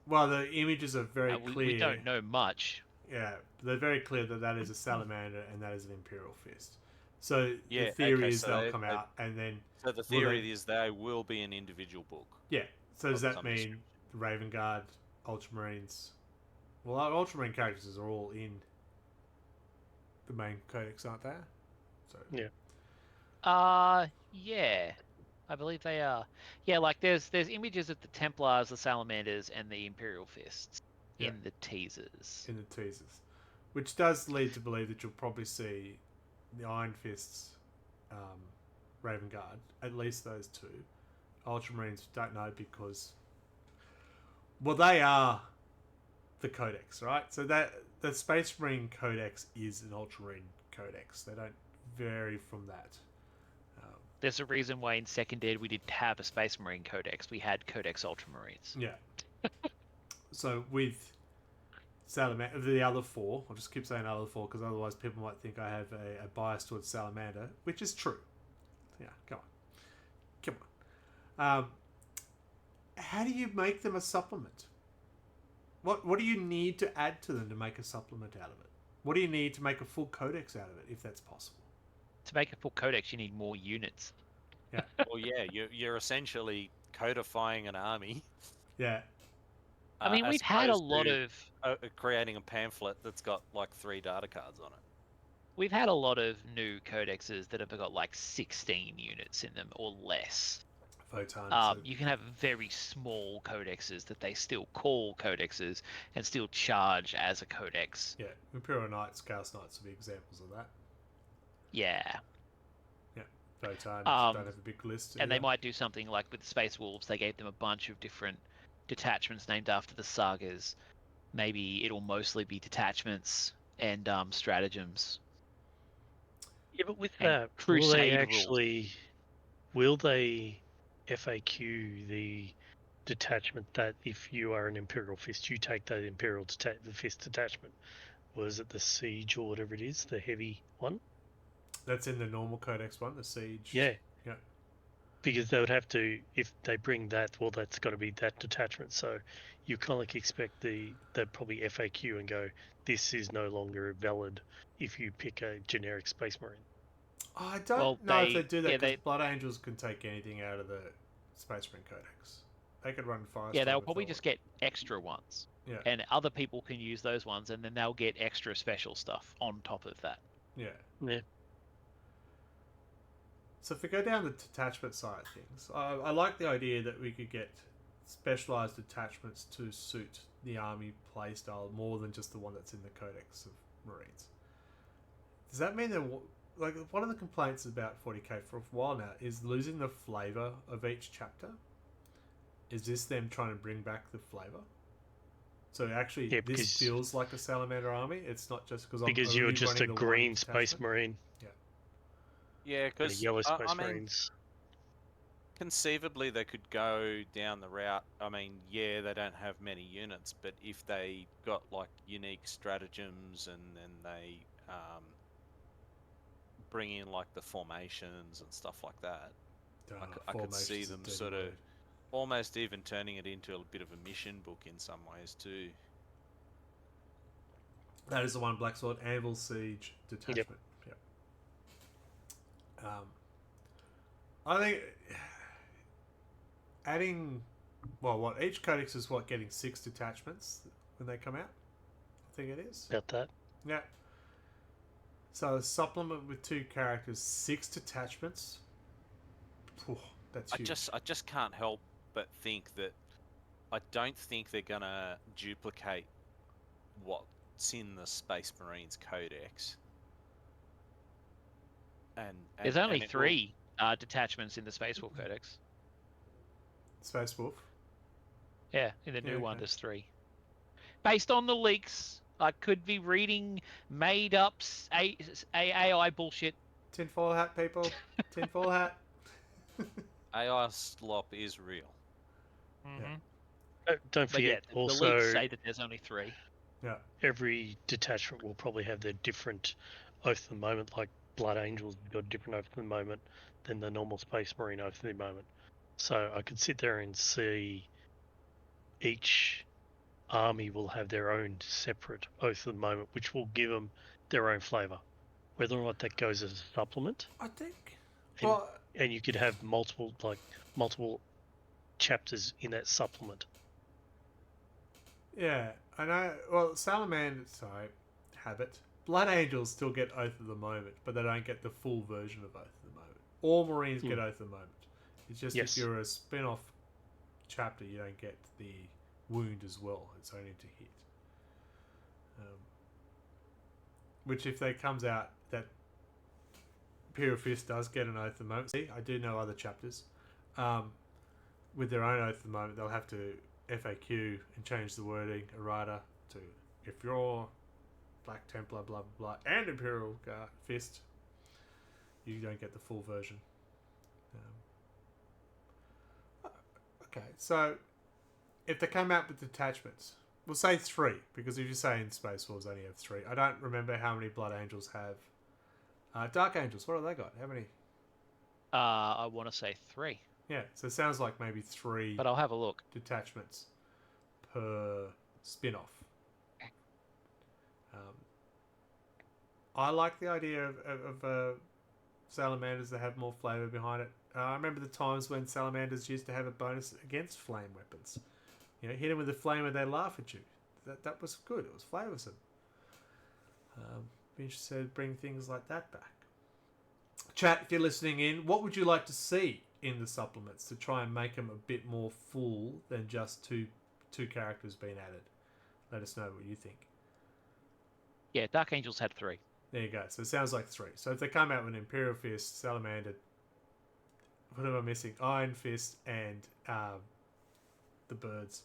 Well, the images are very clear. We don't know much. Yeah, they're very clear that is a salamander and that is an Imperial Fist. So Yeah, the theory okay, is so they'll they- come out and then So the theory is they will be an individual book. yeah. So does Of that some mean description. the Raven Guard, Ultramarines? Well, our Ultramarine characters are all in the main codex, aren't they? So Yeah. Yeah. I believe they are. Yeah, like there's images of the Templars, the Salamanders, and the Imperial Fists Yeah. in the teasers. in the teasers, which does lead to believe that you'll probably see the Iron Fists Raven Guard. At least those two. Ultramarines don't know because, well, they are the Codex, right? So that the Space Marine Codex is an Ultramarine Codex. They don't vary from that. There's a reason why in Second Ed we didn't have a Space Marine Codex. We had Codex Ultramarines. Yeah. So with Salamander, the other four, I'll just keep saying other four because otherwise people might think I have a bias towards Salamander, which is true. Yeah, come on. How do you make them a supplement? What do you need to add to them to make a supplement out of it? What do you need to make a full codex out of it, if that's possible? To make a full codex, you need more units. Yeah. Well, yeah, you're essentially codifying an army. Yeah. I mean, as we've had a opposed lot to, of creating a phamphlet that's got like 3 data cards on it. we've had a lot of new codexes that have got like 16 units in them or less. Photon. You can have very small codexes that they still call codexes and still charge as a codex. Yeah. Imperial Knights, Chaos Knights would be examples of that. Yeah. Yeah. Photon don't have a big list. And they might do something like with the Space Wolves, they gave them a bunch of different detachments named after the sagas. Maybe it'll mostly be detachments and stratagems. Yeah, but with And that, crusade rules. will they FAQ the detachment that if you are an Imperial Fist, you take that the Fist detachment? Was it the Siege or whatever it is, the heavy one? That's in the normal codex one, the Siege. Yeah. Yeah. Because they would have to, if they bring that, well, that's got to be that detachment. So you kind of like expect they'd probably FAQ and go, this is no longer valid if you pick a generic Space Marine. I don't know if they do that yeah, because Blood Angels can take anything out of the Space Marine Codex. They could run Forest. Yeah, they'll probably just get extra ones. Yeah. And other people can use those ones, and then they'll get extra special stuff on top of that. Yeah. Yeah. So if we go down the detachment side of things, I like the idea that we could get specialized detachments to suit the army playstyle more than just the one that's in the Codex of Marines. Does that mean that, like, one of the complaints about 40k for a while now is losing the flavor of each chapter? Is this them trying to bring back the flavor? So actually, Yeah, this feels like a Salamander army. It's not just because you're just a running the green one Space detachment. Marine Yeah, and a because yellow Space I mean, Marines. conceivably they could go down the route. I mean, yeah, they don't have many units, but if they got like unique stratagems and then they bring in like the formations and stuff like that, I could see them sort of almost even turning it into a bit of a mission book in some ways too. That is the one, Black Sword, Anvil, Siege, Detachment. Yep. I think adding, each codex is getting 6 detachments when they come out. I think it is. About that. Yeah. So a supplement with 2 characters, 6 detachments. That's huge. I just can't help but think that I don't think they're gonna duplicate what's in the Space Marines Codex. And There's only 3 detachments in the Space Wolf Codex. Space Wolf. Yeah, in the new one, okay. there's 3. Based on the leaks, I could be reading made up AI bullshit. Tinfoil hat, people. Tinfoil hat. AI slop is real. Mm-hmm. Don't But yeah, forget, the also, leaks say that there's only 3. Yeah. every detachment will probably have their different oath of the moment, like Blood Angels have got a different oath of the moment than the normal Space Marine oath of the moment. So I could sit there and see each army will have their own separate oath of the moment, which will give them their own flavour. Whether or not that goes as a supplement, I think. and you could have multiple chapters in that supplement. Yeah, I know. Well, Habit. Blood Angels still get Oath of the Moment, but they don't get the full version of Oath of the Moment. All Marines get Oath of the Moment. It's just if you're a spin-off chapter, you don't get the wound as well. It's only to hit. Which, if they comes out that Imperial Fist does get an oath at the moment. See, I do know other chapters. With their own oath at the moment, they'll have to FAQ and change the wording errata to if you're Black Templar, blah blah blah, and Imperial Fist, you don't get the full version. Okay, so if they come out with detachments, we'll say 3, because if you say in Space Wars only have 3, I don't remember how many Blood Angels have. Dark Angels, what have they got? How many? I want to say 3, Yeah, so it sounds like maybe 3 but I'll have a look. detachments per spin-off. I like the idea of salamanders that have more flavour behind it. I remember the times when salamanders used to have a bonus against flame weapons. You know, hit them with a flame and they laugh at you. That was good. It was flavoursome. Be interested to bring things like that back. Chat, if you're listening in, what would you like to see in the supplements to try and make them a bit more full than just two characters being added? Let us know what you think. Yeah, Dark Angels had 3. There you go. So it sounds like 3. So if they come out with an Imperial Fist, Salamander, what am I missing? Iron Fist and the birds.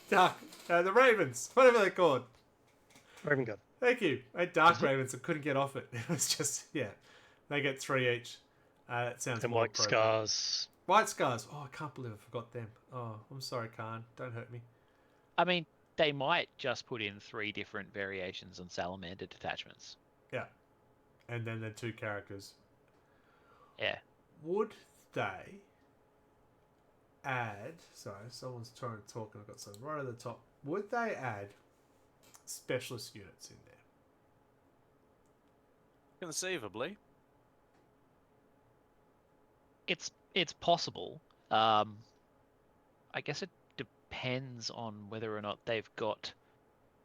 Dark, the Ravens, whatever they're called. Raven Guard. Thank you. I had Dark Ravens. I couldn't get off it. It was just, yeah. They get 3 each. That sounds And more White appropriate. Scars. White Scars. Oh, I can't believe I forgot them. Oh, I'm sorry, Khan. Don't hurt me. I mean, they might just put in 3 different variations on salamander detachments. Yeah. And then the 2 characters. Yeah. Would they add... Sorry, someone's trying to talk and I've got something right at the top. Would they add specialist units in there? Conceivably. It's possible. I guess it depends on whether or not they've got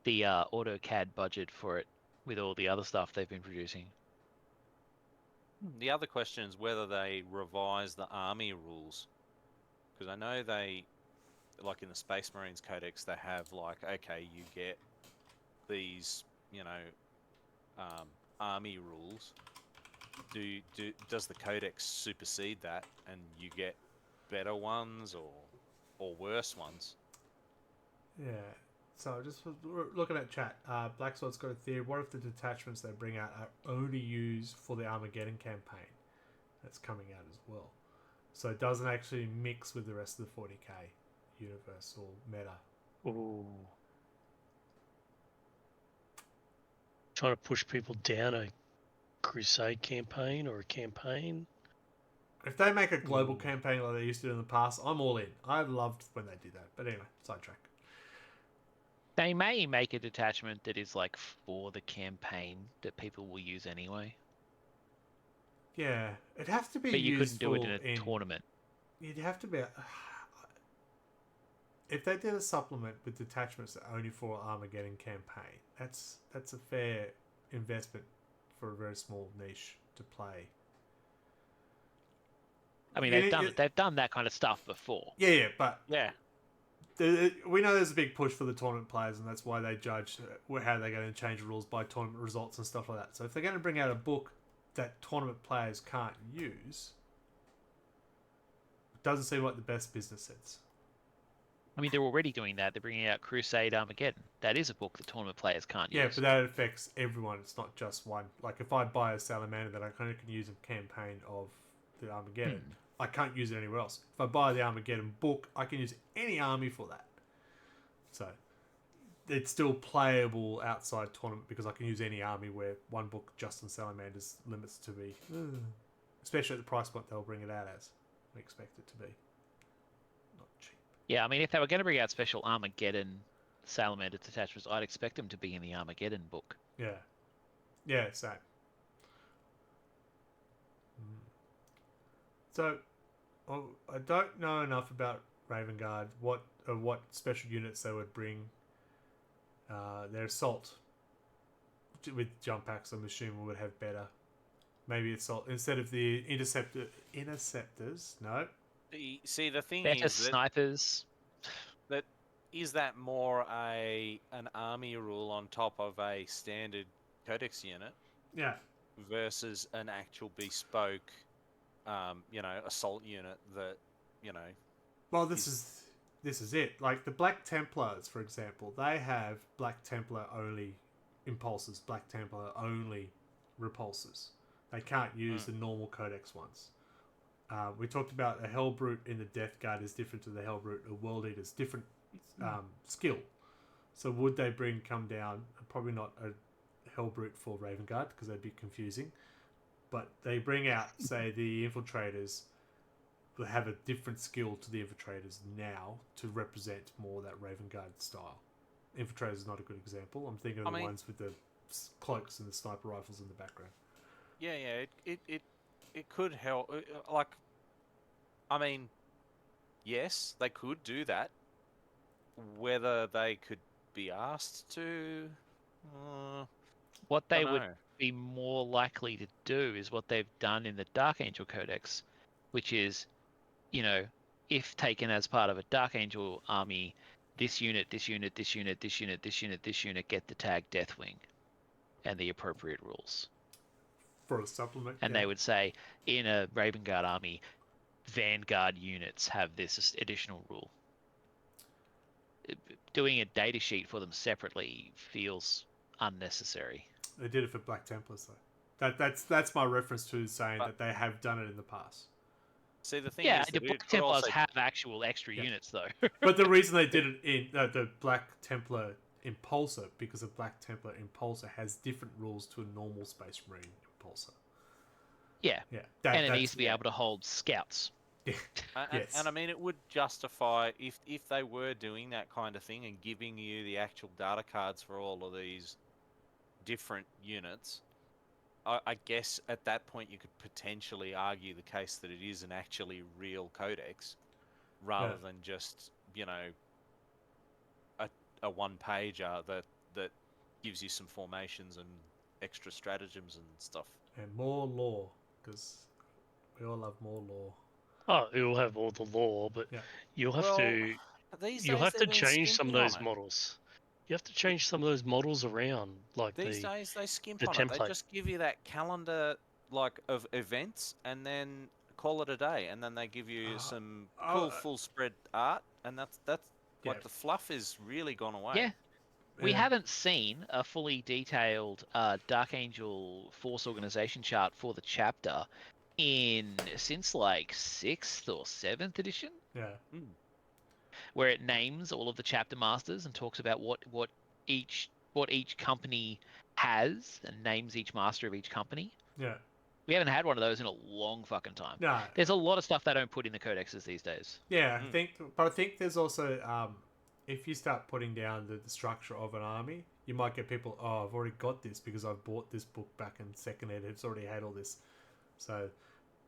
the AutoCAD budget for it with all the other stuff they've been producing. The other question is whether they revise the army rules. Because I know they, like in the Space Marines Codex, they have like, okay, you get these, you know, army rules. Does the Codex supersede that, and you get better ones or worse ones? Yeah. So just looking at chat, Black Sword's got a theory. What if the detachments they bring out are only used for the Armageddon campaign that's coming out as well? So it doesn't actually mix with the rest of the 40k universal meta. Ooh. Trying to push people down a crusade campaign or a campaign. If they make a global campaign like they used to do in the past, I'm all in. I loved when they did that. But anyway, sidetrack. They may make a detachment that is like for the campaign that people will use anyway. Yeah, it'd have to be But you couldn't do useful it in a tournament. You'd have to be... if they did a supplement with detachments that are only for Armageddon campaign, that's a fair investment for a very small niche to play. I mean, Yeah, they've done that kind of stuff before. Yeah, but Yeah. we know there's a big push for the tournament players, and that's why they judge how they're going to change rules by tournament results and stuff like that. So if they're going to bring out a book that tournament players can't use, it doesn't seem like the best business sense. I mean, they're already doing that. They're bringing out Crusade Armageddon. That is a book that tournament players can't Yeah, use. but that affects everyone. It's not just one. Like, if I buy a Salamander that I kind of can use a campaign of the Armageddon, I can't use it anywhere else. If I buy the Armageddon book, I can use any army for that. So, it's still playable outside tournament because I can use any army where one book just on Salamanders limits to be. Especially at the price point they'll bring it out as. We expect it to be. Not cheap. Yeah, I mean, if they were going to bring out special Armageddon Salamander detachments, I'd expect them to be in the Armageddon book. Yeah. Yeah, same. So, I don't know enough about Raven Guard, what special units they would bring. Their assault with jump packs, I'm assuming would have better. Maybe assault instead of the interceptors. No. See, the thing Better is snipers. is that more an army rule on top of a standard Codex unit Yeah. versus an actual bespoke, assault unit that, Well, this is it. Like the Black Templars, for example, they have Black Templar only impulsors, Black Templar only repulsors. They can't use the normal Codex ones. We talked about a Hellbrute in the Death Guard is different to the Hellbrute, a World Eater's different skill. So would they come down? Probably not a Hellbrute for Raven Guard because they'd be confusing. But they bring out, say, the Infiltrators will have a different skill to the Infiltrators now to represent more that Raven Guard style. Infiltrators is not a good example. I'm thinking of the ones with the cloaks and the sniper rifles in the background. Yeah, it could help. Yes, they could do that. Whether they could be asked to, What they would dunno. be more likely to do is what they've done in the Dark Angel Codex, which is, if taken as part of a Dark Angel army, this unit, this unit, this unit, this unit, this unit, this unit get the tag Deathwing and the appropriate rules. For a supplement. And they would say, in a Raven Guard army, Vanguard units have this additional rule. Doing a data sheet for them separately feels unnecessary. They did it for Black Templars, though. That's my reference to saying that they have done it in the past. See, the thing Yeah, is, the Black Templars have actual extra units, though. But the reason they did it in the Black Templar Impulsor, because a Black Templar Impulsor has different rules to a normal Space Marine Impulsor. Yeah. And it needs to be able to hold scouts. Yes. And I mean, it would justify if they were doing that kind of thing and giving you the actual data cards for all of these different units. I guess at that point you could potentially argue the case that it is an actually real codex, rather than just a one pager that gives you some formations and extra stratagems and stuff. And more lore, because we all love more lore. Oh, it'll have all the lore, but you'll have to change some of those models. You have to change some of those models around, like these days they skimp the on template. it. They just give you that calendar of events and then call it a day, and then they give you some cool full spread art, and that's like the fluff is really gone away. Yeah. We haven't seen a fully detailed Dark Angel Force organization chart for the chapter since like 6th or 7th edition. Yeah. Where it names all of the chapter masters and talks about what each company has and names each master of each company. Yeah. We haven't had one of those in a long fucking time. No. There's a lot of stuff they don't put in the codexes these days. Yeah, I think there's also if you start putting down the structure of an army, you might get people, I've already got this because I've bought this book back in second ed. It's already had all this. So,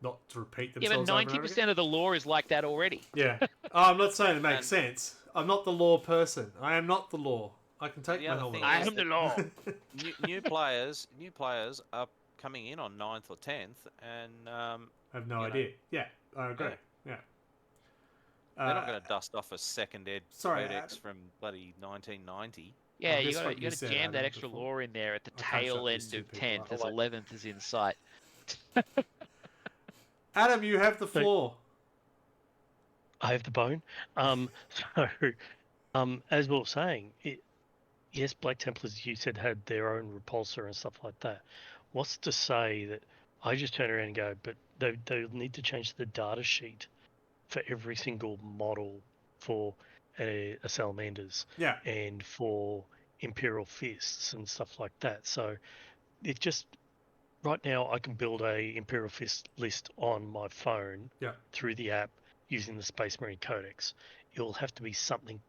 not to repeat themselves. Yeah, but 90% of the lore is like that already. Yeah. I'm not saying it makes sense. I'm not the lore person. I am not the lore. I can take my helmet off. I am the law. new players are coming in on 9th or 10th, and I have no idea. Yeah, I agree. Yeah. They're not going to dust off a second ed codex from bloody 1990. Yeah, you got to jam that extra lore in there at the tail end of 10th, as 11th is in sight. Adam, you have the floor. I have the bone. As we were saying, yes, Black Templars, you said, had their own repulsor and stuff like that. What's to say that I just turn around and go, but they need to change the data sheet for every single model for a Salamanders and for Imperial Fists and stuff like that. So it just, right now I can build a Imperial Fist list on my phone through the app using the Space Marine Codex. It'll have to be something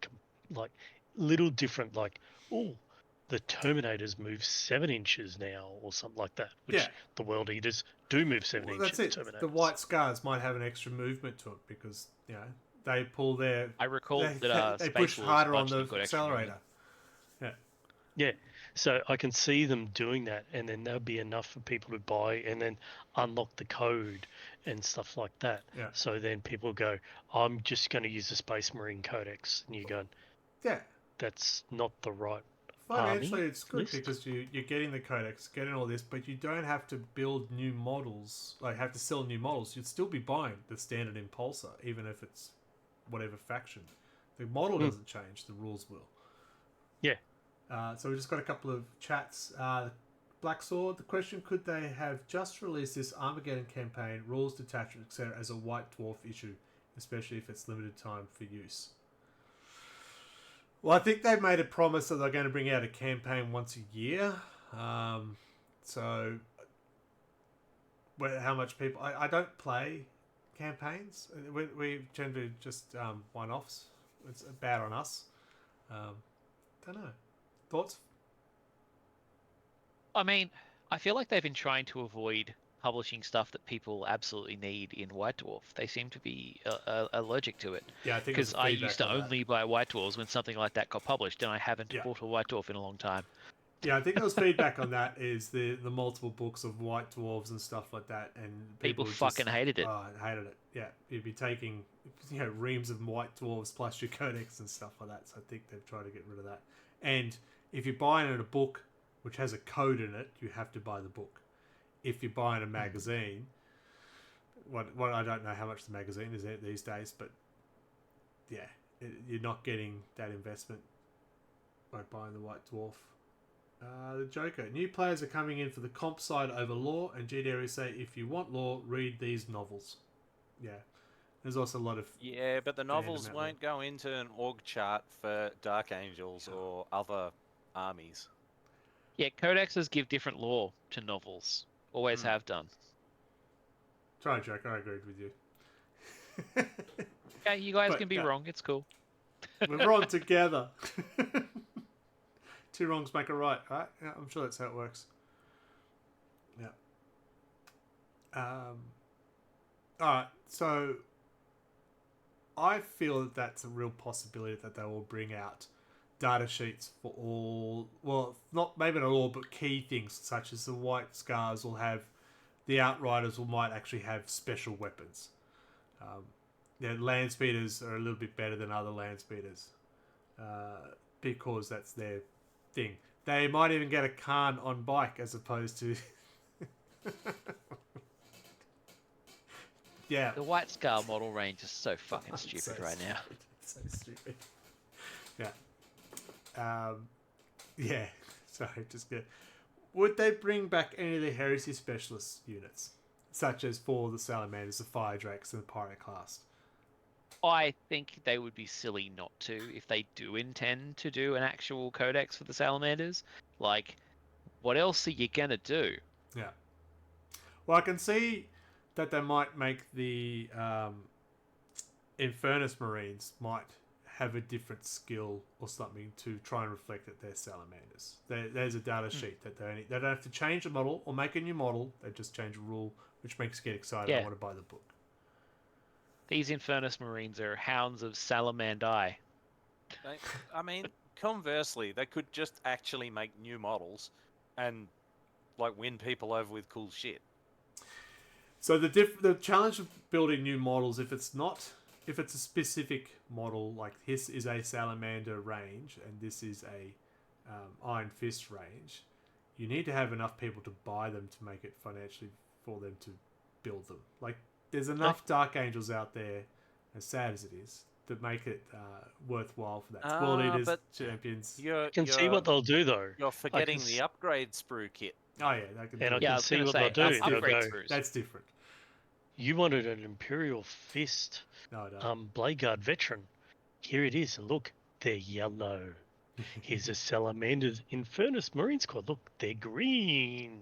like little different, like, the Terminators move 7 inches now, or something like that. Which the World Eaters do move 7 inches. That's it. Terminators. The White Scars might have an extra movement to it because they pull their. I recall they push harder on the accelerator. Yeah. So I can see them doing that, and then that'll be enough for people to buy and then unlock the code and stuff like that. Yeah. So then people go, I'm just going to use the Space Marine Codex, and you go, yeah, that's not the right financially it's good list. because you're getting the Codex, getting all this, but you don't have to build new models, like have to sell new models. You'd still be buying the standard Impulsor, even if it's whatever faction. The model doesn't change, the rules will. Yeah. So we just got a couple of chats. Black Sword, the question, could they have just released this Armageddon campaign, rules, detachment, etc. as a White Dwarf issue, especially if it's limited time for use? Well, I think they've made a promise that they're going to bring out a campaign once a year. So, how much people... I don't play campaigns. We tend to just one-offs. It's bad on us. Don't know. Thoughts? I mean, I feel like they've been trying to avoid publishing stuff that people absolutely need in White Dwarf. They seem to be allergic to it. Yeah, I think because I used to only buy White Dwarfs when something like that got published, and I haven't bought a White Dwarf in a long time. Yeah, I think there was feedback on that. Is the multiple books of White Dwarves and stuff like that, and People fucking hated it. Oh, hated it. Yeah, you'd be taking reams of White Dwarves plus your Codex and stuff like that. So I think they've tried to get rid of that. And if you're buying a book which has a code in it, you have to buy the book. If you're buying a magazine, what I don't know how much the magazine is at these days, but yeah, you're not getting that investment by buying the White Dwarf. The Joker. New players are coming in for the comp side over lore, and GDRE say if you want lore, read these novels. Yeah. There's also a lot of... Yeah, but the novels won't go into an org chart for Dark Angels or other armies. Yeah, codexes give different lore to novels. Always have done. Try Joker, I agreed with you. Yeah, you guys can be wrong. It's cool. We're wrong together. Two wrongs make a right, right? Yeah, I'm sure that's how it works. Yeah. Alright, so I feel that that's a real possibility that they will bring out data sheets for all, well, not maybe not all, but key things such as the White Scars will have, the Outriders might actually have special weapons. Land speeders are a little bit better than other land speeders because that's their thing. They might even get a Khan on bike as opposed to... Yeah. The White Scar model range is so fucking stupid right now. So stupid. Yeah. Yeah. Sorry, just good. Would they bring back any of the Heresy Specialist units? Such as for the Salamanders, the Fire Drakes, and the Pirate class? I think they would be silly not to if they do intend to do an actual codex for the Salamanders. Like, what else are you gonna do? Yeah. Well, I can see that they might make the Infernus Marines might have a different skill or something to try and reflect that they're Salamanders. There's a data sheet that they don't have to change the model or make a new model. They just change a rule, which makes you get excited. I want to buy the book. These Infernus Marines are hounds of Salamandai. I mean, conversely, they could just actually make new models and like win people over with cool shit. So the challenge of building new models, if it's a specific model, like this is a Salamander range and this is a Iron Fist range, you need to have enough people to buy them to make it financially for them to build them. Like, there's enough Dark Angels out there, as sad as it is, that make it worthwhile for that. World Eaters, Champions. I can see what they'll do, though. You're forgetting the upgrade sprue kit. Oh, yeah. They can I can see what they'll do. That's different. You wanted an Imperial Fist Blade Guard veteran. Here it is. Look, they're yellow. Here's a Salamander's Infernus Marine Squad. Look, they're green.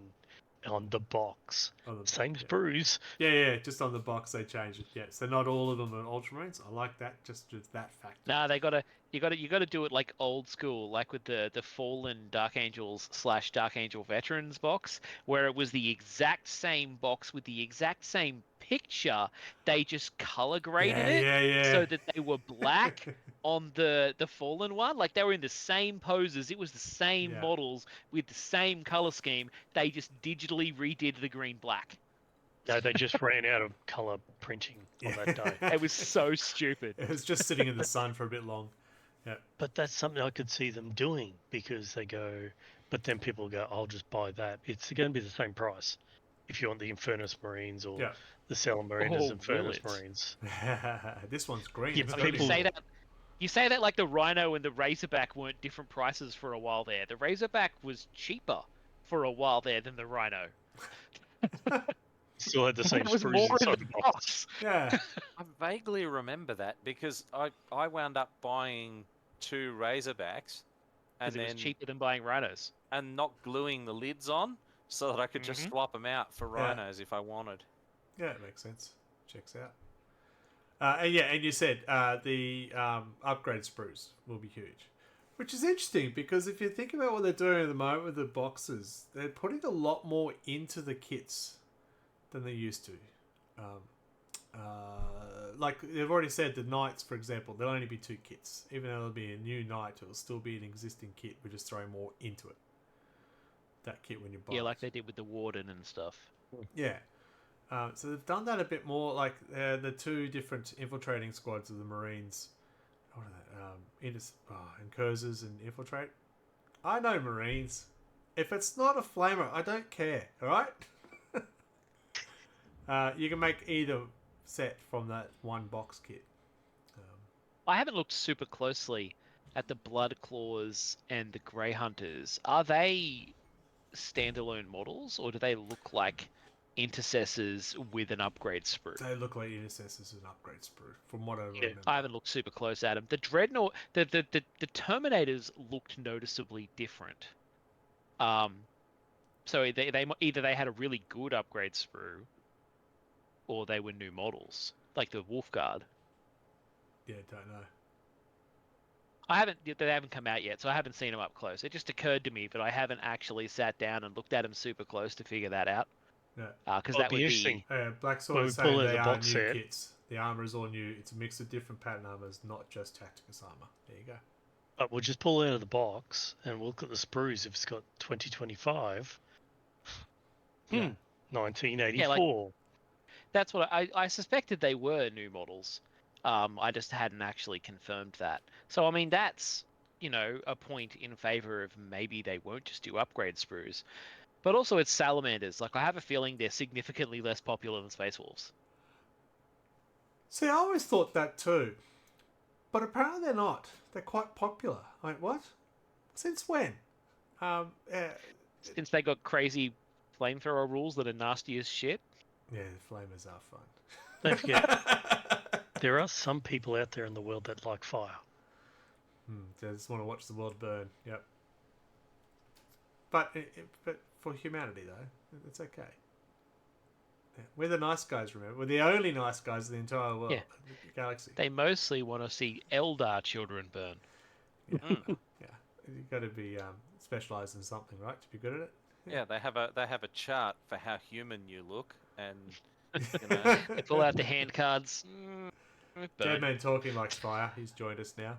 On the box. Same sprues. Yeah, just on the box they change it. Yeah, so not all of them are Ultramarines. I like that, just that fact. Nah, you gotta do it like old school, like with the Fallen Dark Angels / Dark Angel Veterans box, where it was the exact same box with the exact same picture. They just color graded it so that they were black on the Fallen one. Like, they were in the same poses. It was the same models with the same color scheme. They just digitally redid the green black. No, they just ran out of color printing on that day. It was so stupid. It was just sitting in the sun for a bit long. But that's something I could see them doing because they go, but then people go, I'll just buy that. It's going to be the same price if you want the Infernus Marines or Yeah. the Salamanders Oh, will Infernus it? Marines. This one's green. Yeah, It's but gotta You be people- say that. You say that like the Rhino and the Razorback weren't different prices for a while there. The Razorback was cheaper for a while there than the Rhino. Still had the same It was sprues more in inside the the box. box. Yeah. I vaguely remember that because I wound up buying 2 Razorbacks and Because it was then cheaper than buying Rhinos. and not gluing the lids on so that I could just Mhm. swap them out for Yeah. rhinos if I wanted. Yeah, it makes sense. Checks out. And you said the upgrade sprues will be huge, which is interesting because if you think about what they're doing at the moment with the boxes, they're putting a lot more into the kits than they used to. Like they've already said, the knights, for example, there'll only be 2 kits. Even though there'll be a new knight, it'll still be an existing kit. We're just throwing more into it. That kit when you buy Yeah, like it. they did with the Warden and stuff. Yeah. So they've done that a bit more, like the 2 different infiltrating squads of the Marines. What are they? Incursors and Infiltrate. I know Marines. If it's not a flamer, I don't care, alright? You can make either set from that one box kit. I haven't looked super closely at the Blood Claws and the Grey Hunters. Are they standalone models, or do they look like intercessors with an upgrade sprue? They look like intercessors and upgrade sprue, from what I Yeah, remember. I haven't looked super close at them. The Dreadnought, the Terminators looked noticeably different. So they either they had a really good upgrade sprue, or they were new models, like the Wolf Guard. Yeah, don't know. They haven't come out yet, so I haven't seen them up close. It just occurred to me, but I haven't actually sat down and looked at them super close to figure that out. Yeah. Because Well, that it'd be would interesting. be Black When Sword we is pull saying out they the are box new set- kits. The armor is all new. It's a mix of different pattern armors, not just Tacticus armor. There you go. But we'll just pull it out of the box and we'll look at the sprues if it's got 2025. Yeah. 1984. that's what I suspected they were new models. I just hadn't actually confirmed that. So I mean that's a point in favor of maybe they won't just do upgrade sprues, but also it's salamanders. Like I have a feeling they're significantly less popular than Space Wolves. See, I always thought that too. But apparently they're not. They're quite popular. Like, what? Since when? Yeah, Since they got crazy flamethrower rules that are nasty as shit. the flamers are fun. Don't forget, there are some people out there in the world that like fire. They just want to watch the world burn. Yep. But for humanity, though, it's okay. Yeah. We're the nice guys, remember? We're the only nice guys in the entire world, Yeah. the galaxy. They mostly want to see Eldar children burn. Yeah. Yeah. You've got to be specialised in something, right, to be good at it? Yeah, they have a chart for how human you look, and you know, They pull out the hand cards. Burn. Deadman Talking likes fire. He's joined us now.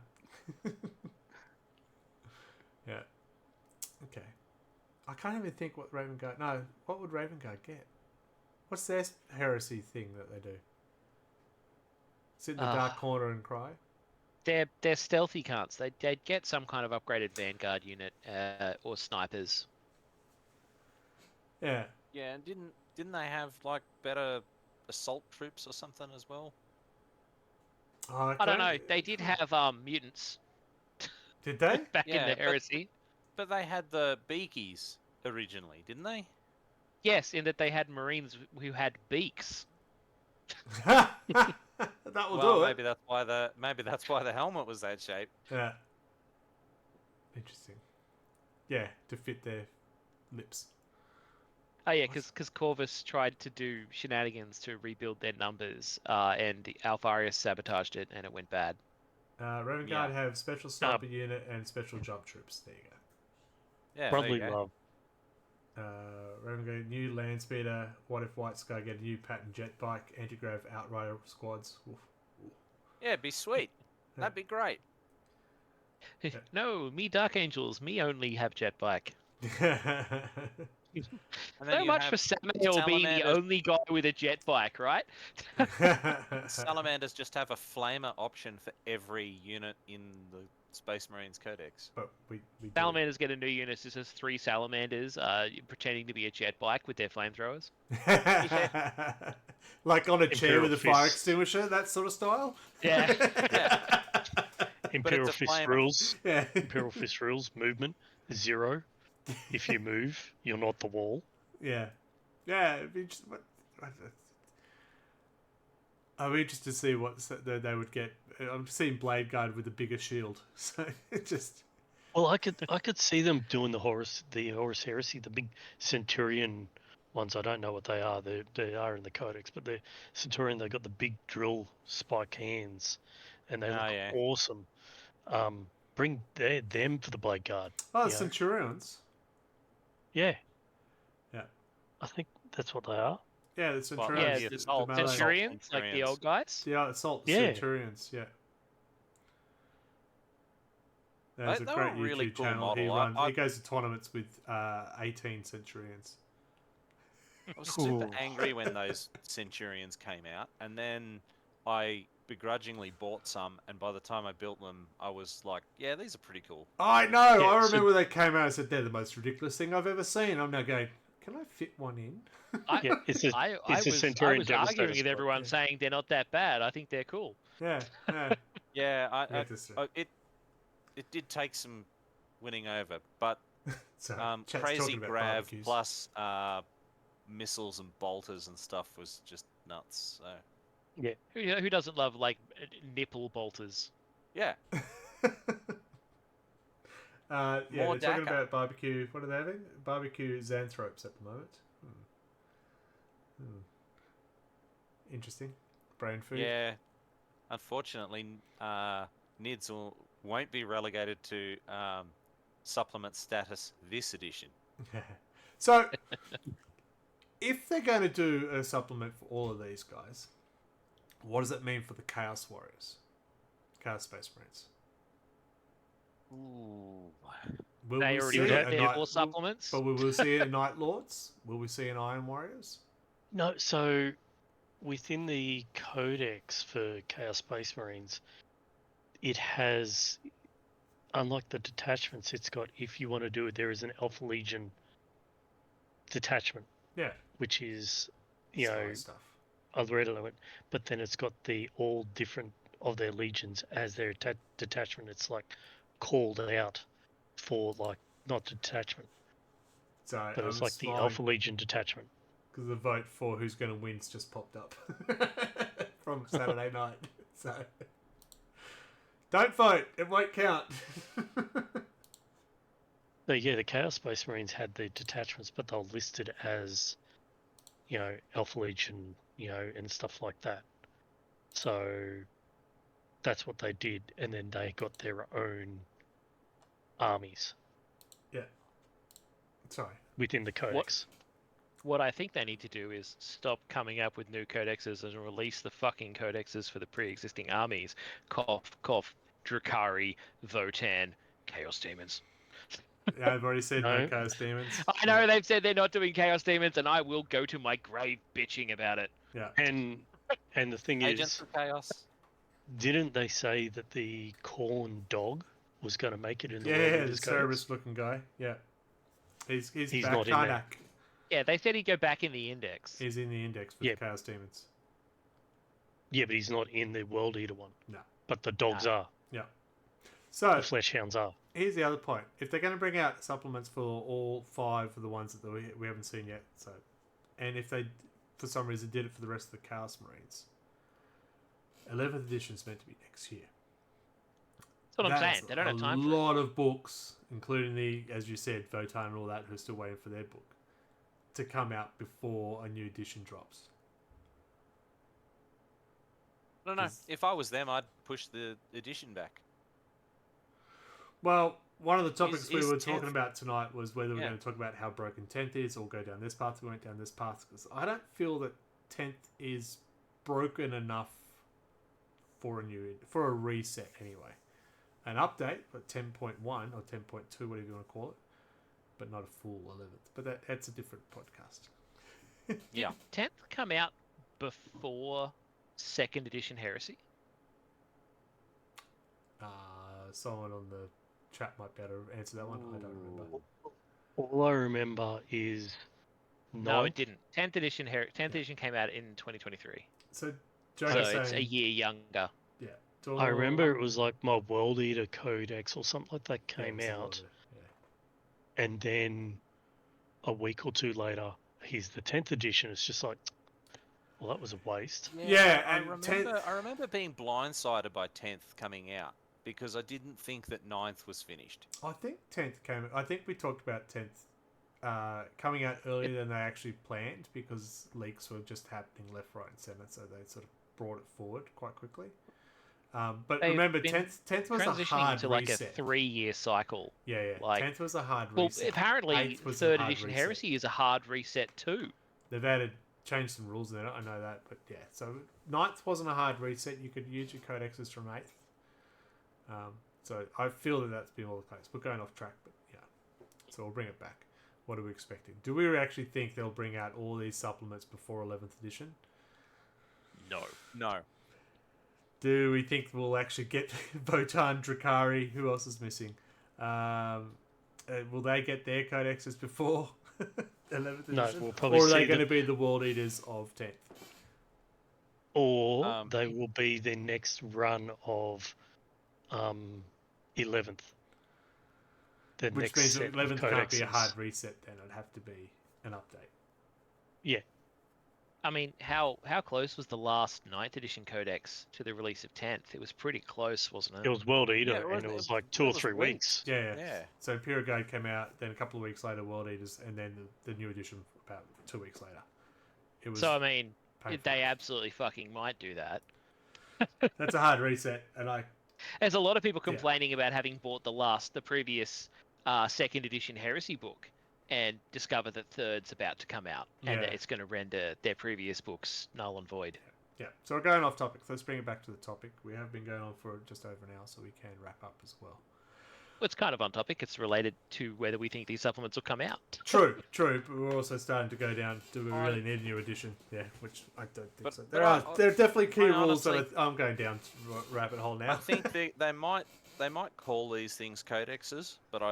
Yeah. Okay. I can't even think what Raven Guard... No, what would Raven Guard get? What's their heresy thing that they do? Sit in the dark corner and cry? They're stealthy cunts. They'd get some kind of upgraded vanguard unit or snipers. Yeah. yeah, and didn't they have like better assault troops or something as well? Oh, I don't know. okay. They did have mutants Did they? back in Yeah, the heresy. But they had the beakies originally, didn't they? Yes, in that they had marines who had beaks. That will Well, do it. maybe that's why the helmet was that shape. Yeah. Interesting. Yeah, to fit their lips. Oh yeah, because Corvus tried to do shenanigans to rebuild their numbers, and Alfarius sabotaged it, and it went bad. Raven Guard have special sniper unit and special jump troops. There you go. Yeah, Probably there you go. love. Raven Guard, new land speeder. What if White Sky get a new pattern jet bike? Anti-grav outrider squads. Oof. Yeah, it'd be sweet. Yeah. That'd be great. No, me Dark Angels, me only have jet bike. And then So you much have for Samael being the salamanders. only guy with a jet bike, right? Salamanders just have a flamer option for every unit in the Space Marines Codex. But we do. Salamanders get a new unit. This is 3 salamanders pretending to be a jet bike with their flamethrowers. Like on a chair Imperial with a fire Fist. extinguisher, that sort of style. Yeah. Yeah. Imperial a Fist flamer. rules. Yeah. Imperial Fist rules. Movement 0. If you move, you're not the wall. Yeah. Yeah. It'd be just, I'm interested to see what they would get. I'm seeing Blade Guard with a bigger shield, so it just. Well, I could see them doing the Horus Heresy, the big Centurion ones. I don't know what they are. They are in the Codex, but the Centurion, they got the big drill spike hands, and they look yeah. awesome. Bring them for the Blade Guard. Oh, you know. Centurions. Yeah. Yeah. I think that's what they are. Yeah, the Well, Centurions. yeah, the assault melee- Centurions, like the Centurions. old guys. Yeah, assault Yeah. Centurions. Yeah. There's a They great were a really YouTube cool channel. He model. runs. He goes to tournaments with 18 Centurions. I was super Ooh. angry when those Centurions came out, and then I begrudgingly bought some, and by the time I built them, I was like, yeah, these are pretty cool. I know. Yeah, I so- remember when they came out. I said they're the most ridiculous thing I've ever seen. I'm now going. Can I fit one in? Yeah, it's a I Centurion was Devastator arguing with squad, everyone yeah. saying they're not that bad. I think they're cool. Yeah. Yeah. Yeah, Yeah, just, it did take some winning over, but so, Chat's crazy talking about grav barbecues. plus missiles and bolters and stuff was just nuts. So Yeah. Who doesn't love like nipple bolters? yeah, Yeah, More they're talking DACA. about barbecue. What are they having? Barbecue Xanthropes at the moment. Interesting. Brain food. yeah. Unfortunately, NIDS won't be relegated to supplement status this edition. So, if they're going to do a supplement for all of these guys, what does it mean for the Chaos Warriors? Chaos Space Marines. Ooh. Will They we already see have a their Night- war supplements. But we will see a Night Lords? Will we see an Iron Warriors? No, so within the Codex for Chaos Space Marines, it has, unlike the detachments, it's got, if you want to do it, there is an Alpha Legion detachment, Yeah. which is, Story stuff. I've read it, but then it's got the all different of their legions as their detachment. It's like called out for like not detachment, Sorry, but it's like the Alpha Legion detachment. because the vote for who's going to win's just popped up from Saturday night. So don't vote; it won't count. So yeah, the Chaos Space Marines had the detachments, but they were listed as, Alpha Legion, and stuff like that. So that's what they did, and then they got their own armies Sorry. within the Codex. What I think they need to do is stop coming up with new codexes and release the fucking codexes for the pre-existing armies. Cough, cough, Drakari, Votan, Chaos Demons. Yeah, I've already said no No. Chaos Demons. I know they've said they're not doing Chaos Demons, and I will go to my grave bitching about it. Yeah. And the thing Agents is, of Chaos. didn't they say that the Corn Dog was going to make it in the Yeah, World the Leaders Codex? Cerberus looking guy. Yeah. He's He's back. not in there. Karnak. Yeah, they said he'd go back in the index. He's in the index with Yeah. the Chaos Demons. Yeah, but he's not in the World Eater one. No. But the dogs No. are. Yeah. So The Flesh Hounds are. here's the other point. If they're going to bring out supplements for all 5 of the ones that we haven't seen yet, and if they, for some reason, did it for the rest of the Chaos Marines, 11th edition is meant to be next year. That's what I'm That's saying. They don't have time a for it. lot of books, including the, as you said, Votan and all that, who are still waiting for their book to come out before a new edition drops. I don't know. Is- If I was them, I'd push the edition back. Well, one of the topics Is we were 10th talking about tonight was whether we're Yeah. going to talk about how broken 10th is or go down this path. We went down this path because I don't feel that 10th is broken enough for a reset anyway. An update, but 10.1 or 10.2, whatever you want to call it, but not a full 11th. But that's a different podcast. Yeah. 10th come out before 2nd edition Heresy. Someone on the chat might be able to answer that one. I don't remember. All I remember is No, it ninth. didn't. 10th edition. 10th edition came out in 2023. So So Joker's it's a saying, year younger. yeah. I remember it was like my World Eater Codex or something like that Yeah, it came was the out, World, yeah. and then a week or two later, here's the 10th edition. It's just like, well, that was a waste. Yeah, I and remember. I remember being blindsided by 10th coming out because I didn't think that 9th was finished. I think 10th came. I think we talked about 10th coming out earlier than they actually planned because leaks were just happening left, right, and centre, so they sort of brought it forward quite quickly. But They've remember, been 10th was a Transitioning hard to like reset. a 3-year cycle. Yeah, yeah. like- 10th was a hard Well, reset. apparently, 8th was a 3rd hard edition reset. Heresy is a hard reset too. They've changed some rules in it, I know that, but yeah. So 9th wasn't a hard reset. You could use your codexes from 8th. So I feel that that's been all the case. We're going off track, but yeah. So we'll bring it back. What are we expecting? Do we actually think they'll bring out all these supplements before 11th edition? No. Do we think we'll actually get Votan, Drakari? Who else is missing? Will they get their codexes before 11th edition? No, we'll probably or are see they going to them, be the World Eaters of 10th? or they will be the next run of 11th. The Which next means set 11th of can't be a codexes. hard reset then. It'd have to be an update. Yeah, I mean, how close was the last 9th edition Codex to the release of 10th? It was pretty close, wasn't it? it was World Eater, Yeah, and it it- was like it 2 or was 3 weeks. weeks. Yeah. Yeah. So Imperial Guard came out, then a couple of weeks later World Eaters, and then the new edition about 2 weeks later. It was So I mean, painful. they absolutely fucking might do that. That's a hard reset, and There's a lot of people Yeah. complaining about having bought the previous 2nd edition Heresy book and discover that 3rd's about to come out and that Yeah. it's going to render their previous books null and void. yeah. So we're going off topic. So let's bring it back to the topic. We have been going on for just over an hour, so we can wrap up as well. Well, it's kind of on topic. It's related to whether we think these supplements will come out. True. But we're also starting to go down. Do we really need a new edition? Yeah, which I don't think But- so. but There are definitely key I rules that honestly- I'm going down rabbit hole now. I think they might call these things codexes, but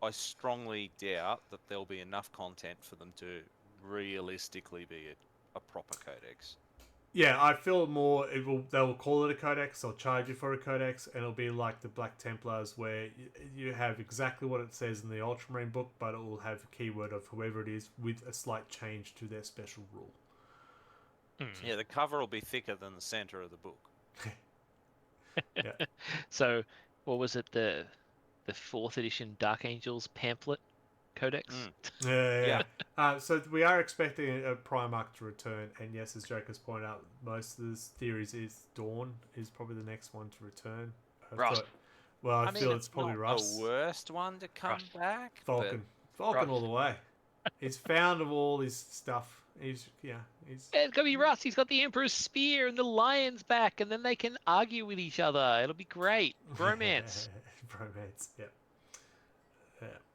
I strongly doubt that there'll be enough content for them to realistically be a proper codex. Yeah, I feel more they will call it a codex, they'll charge you for a codex, and it'll be like the Black Templars where you have exactly what it says in the Ultramarine book, but it will have a keyword of whoever it is with a slight change to their special rule. Yeah, the cover will be thicker than the center of the book. So, what was it? The 4th edition Dark Angels pamphlet codex? Yeah. So we are expecting a Primarch to return, and yes, as Joker's pointed out, most of the theories is Dawn is probably the next one to return. Rust. I feel mean, it's probably not Rust. the worst one to come Rust. back. Falcon Rust. all the way. He's found of all his stuff. He's It's gonna be Russ. He's got the Emperor's Spear and the lion's back, and then they can argue with each other. It'll be great. Bromance. Bromance. Yeah.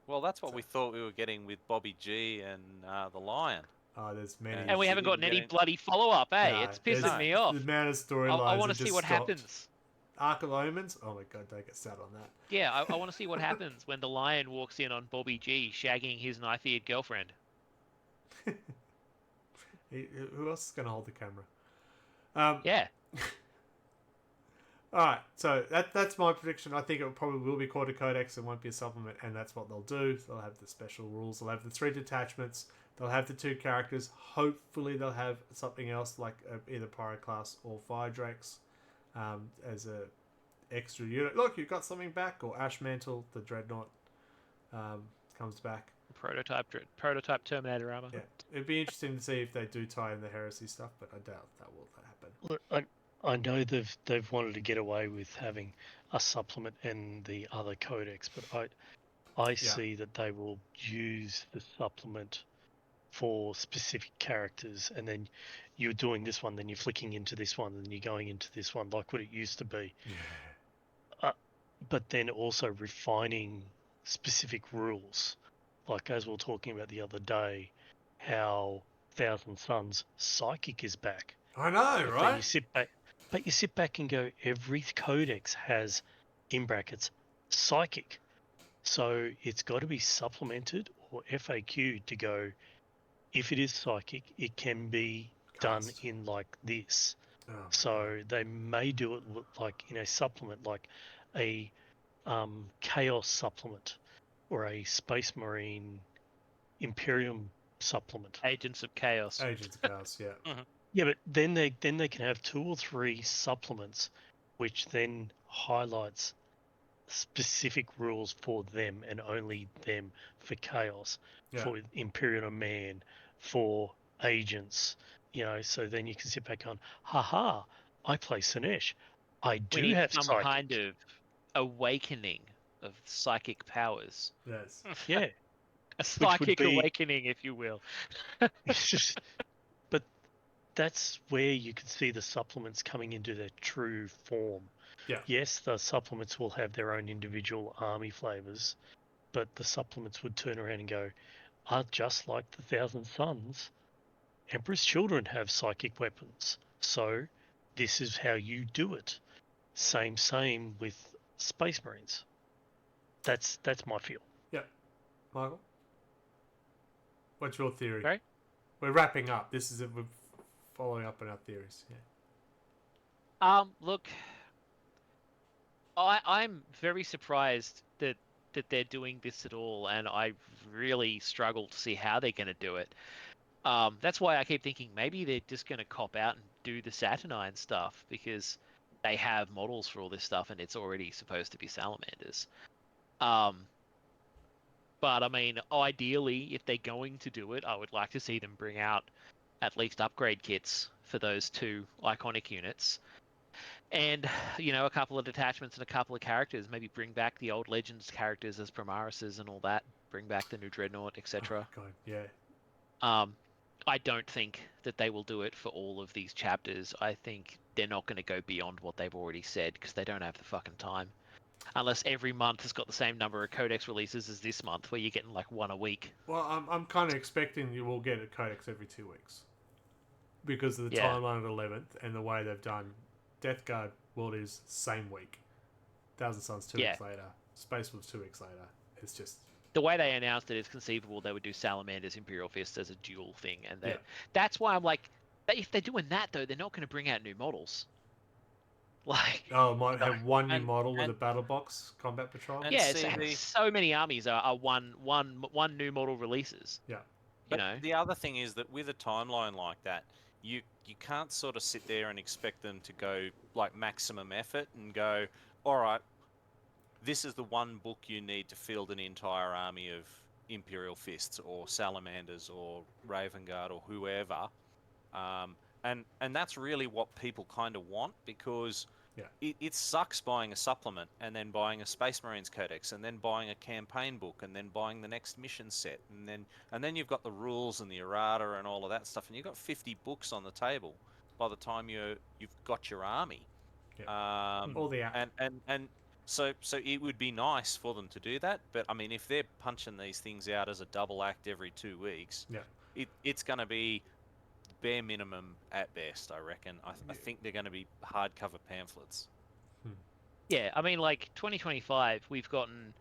Well, that's what we thought we were getting with Bobby G and the Lion. Oh, there's many. And we She haven't gotten didn't any get in. bloody follow-up, eh? Nah, It's pissing there's- me off. The amount of I storylines. want have to see just what stopped. happens. Arc of Omens. Oh my god, don't get sad on that. Yeah, I want to see what happens when the lion walks in on Bobby G shagging his knife-eared girlfriend. Who else is going to hold the camera? Yeah. All right, so that's my prediction. I think it probably will be called a codex. It won't be a supplement, and that's what they'll do. They'll have the special rules. They'll have the 3 detachments. They'll have the 2 characters. Hopefully, they'll have something else like either Pyroclast or Fire Drakes as a extra unit. Look, you've got something back. Or Ash Mantle, the Dreadnought, comes back. Prototype Terminator armor. Yeah, it'd be interesting to see if they do tie in the heresy stuff, but I doubt that will happen. Look, I know they've wanted to get away with having a supplement and the other codex, but I see that they will use the supplement for specific characters, and then you're doing this one, then you're flicking into this one, and then you're going into this one, like what it used to be. Yeah. But then also refining specific rules, like as we were talking about the other day, how Thousand Suns Psychic is back. I know, But right? you sit back and go, every codex has in brackets, psychic. So it's got to be supplemented or FAQ'd to go, if it is psychic, it can be done Cast. in like this. Oh, So they may do it like in a supplement, like a chaos supplement or a Space Marine Imperium supplement. Agents of Chaos. Agents of Chaos, yeah. Yeah, but then they can have 2 or 3 supplements, which then highlights specific rules for them and only them, for Chaos, Yeah. for Imperial Man, for agents. So then you can sit back on, haha, I play Sinesh. I We do need have some psychic. kind of awakening of psychic powers. Yes. Yeah. A psychic be- awakening, if you will. It's just, but that's where you can see the supplements coming into their true form. Yeah. Yes, the supplements will have their own individual army flavors, but the supplements would turn around and go, just like the Thousand Sons, Emperor's Children have psychic weapons. So this is how you do it. Same with Space Marines. That's my feel. Michael? What's your theory? Right. We're wrapping up. We're following up on our theories. Yeah. Look, I'm very surprised that they're doing this at all, and I really struggle to see how they're going to do it. That's why I keep thinking maybe they're just going to cop out and do the Saturnine stuff, because they have models for all this stuff and it's already supposed to be salamanders. But I mean, ideally, if they're going to do it, I would like to see them bring out at least upgrade kits for those 2 iconic units. And, a couple of detachments and a couple of characters. Maybe bring back the old Legends characters as Primarises and all that. Bring back the new Dreadnought, etc. Oh, God, yeah. I don't think that they will do it for all of these chapters. I think they're not going to go beyond what they've already said, because they don't have the fucking time. Unless every month has got the same number of Codex releases as this month, where you're getting like 1 a week. Well, I'm kind of expecting you will get a Codex every 2 weeks. Because of the Yeah. timeline at 11th and the way they've done Death Guard World is same week. Thousand Suns 2 weeks later. Space Wolves 2 weeks later. It's just... The way they announced it, it's conceivable they would do Salamanders, Imperial Fists as a dual thing. And that's why I'm like, if they're doing that, though, they're not going to bring out new models. Like... Oh, it might have one new And- model with and- a battle box combat patrol. and Yeah, see so many armies are one new model releases. Yeah. You know? The other thing is that with a timeline like that, you can't sort of sit there and expect them to go like maximum effort and go, all right, this is the one book you need to field an entire army of Imperial Fists or Salamanders or Raven Guard or whoever. And that's really what people kind of want, because it sucks buying a supplement and then buying a Space Marines Codex and then buying a campaign book and then buying the next mission set and then you've got the rules and the errata and all of that stuff, and you've got 50 books on the table by the time you've got your army. All the And so it would be nice for them to do that, but I mean, if they're punching these things out as a double act every 2 weeks, it's going to be bare minimum at best, I reckon. I think they're going to be hardcover pamphlets. Yeah, I mean, like 2025, we've gotten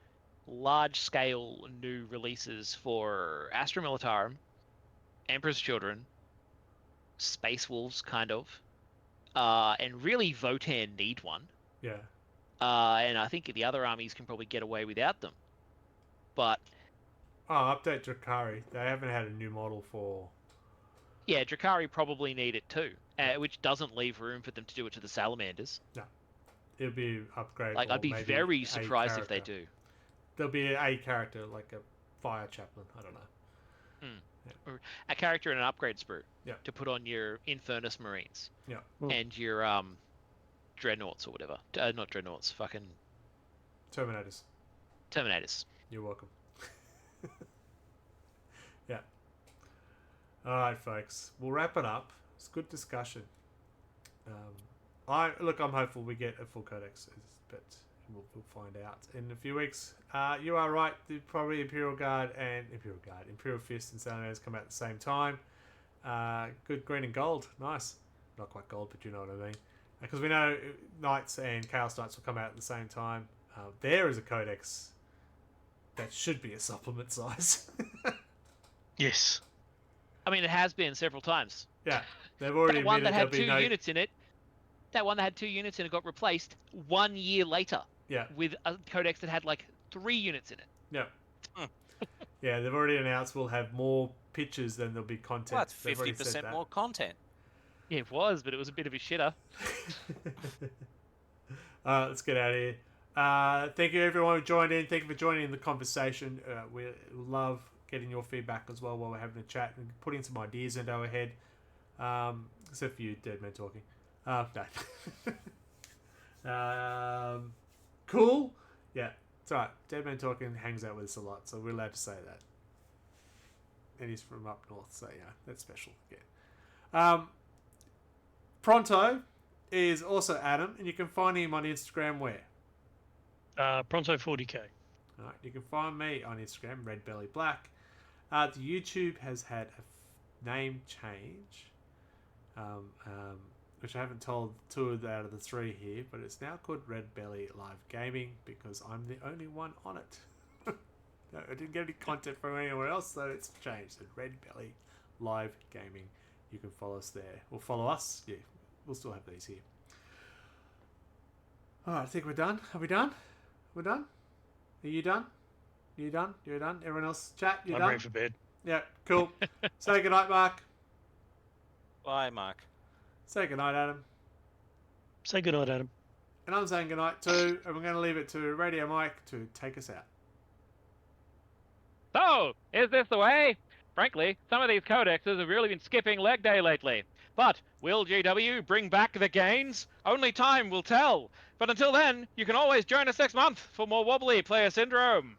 large-scale new releases for Astra Militarum, Emperor's Children, Space Wolves, kind of, and really Votan need one. Yeah. And I think the other armies can probably get away without them. But update Drakari. They haven't had a new model for... yeah, Drakari probably need it too, which doesn't leave room for them to do it to the Salamanders. No. It'll be upgrade. Like, I'd be very surprised if they do. There'll be a character, like a fire chaplain. I don't know. Or a character in an upgrade sprue Yeah. to put on your Infernus Marines. Yeah. And your Dreadnoughts or whatever. Not Dreadnoughts, fucking Terminators. Terminators. You're welcome. Yeah. All right, folks. We'll wrap it up. It's good discussion. I'm hopeful we get a full codex, but we'll find out in a few weeks. You are right. Probably Imperial Fist and Salamanders come out at the same time. Good green and gold. Nice. Not quite gold, but you know what I mean. Because we know Knights and Chaos Knights will come out at the same time. There is a Codex that should be a supplement size. Yes. I mean, it has been several times. Yeah, they've already That one admitted that had there'll be two no... units in it. That one that had 2 units in it got replaced 1 year later Yeah, with a Codex that had like 3 units in it. yeah. Hmm. Yeah, they've already announced we'll have more pictures than there'll be content. Well, that's They've already said 50% that. more content. Yeah, it was, but it was a bit of a shitter. Let's get out of here. Thank you everyone who joined in. Thank you for joining in the conversation. We love getting your feedback as well while we're having a chat and putting some ideas into our head. Except for you, Dead Man Talking. No. Cool. Yeah, it's alright. Dead Man Talking hangs out with us a lot, so we're allowed to say that. And he's from up north, so yeah, that's special. Yeah. Pronto is also Adam, and you can find him on Instagram where? Pronto 40k. All right, you can find me on Instagram, RedBellyBlack. The YouTube has had a name change, which I haven't told 2 out of the 3 here, but it's now called Red Belly Live Gaming because I'm the only one on it. No, I didn't get any content from anywhere else, so it's changed. So Red Belly Live Gaming. You can follow us there. Or follow us. Yeah, we'll still have these here. Alright, I think we're done. Are we done? We're done? Are you done? You done? You're done? Everyone else chat? You I'm done? ready for bed. Yeah, cool. Say goodnight, Mark. Bye, Mark. Say goodnight, Adam. Say goodnight, Adam. And I'm saying goodnight too, and we're going to leave it to Radio Mike to take us out. So, is this the way? Frankly, some of these codexes have really been skipping leg day lately. But will GW bring back the gains? Only time will tell. But until then, you can always join us next month for more Wobbly Player Syndrome.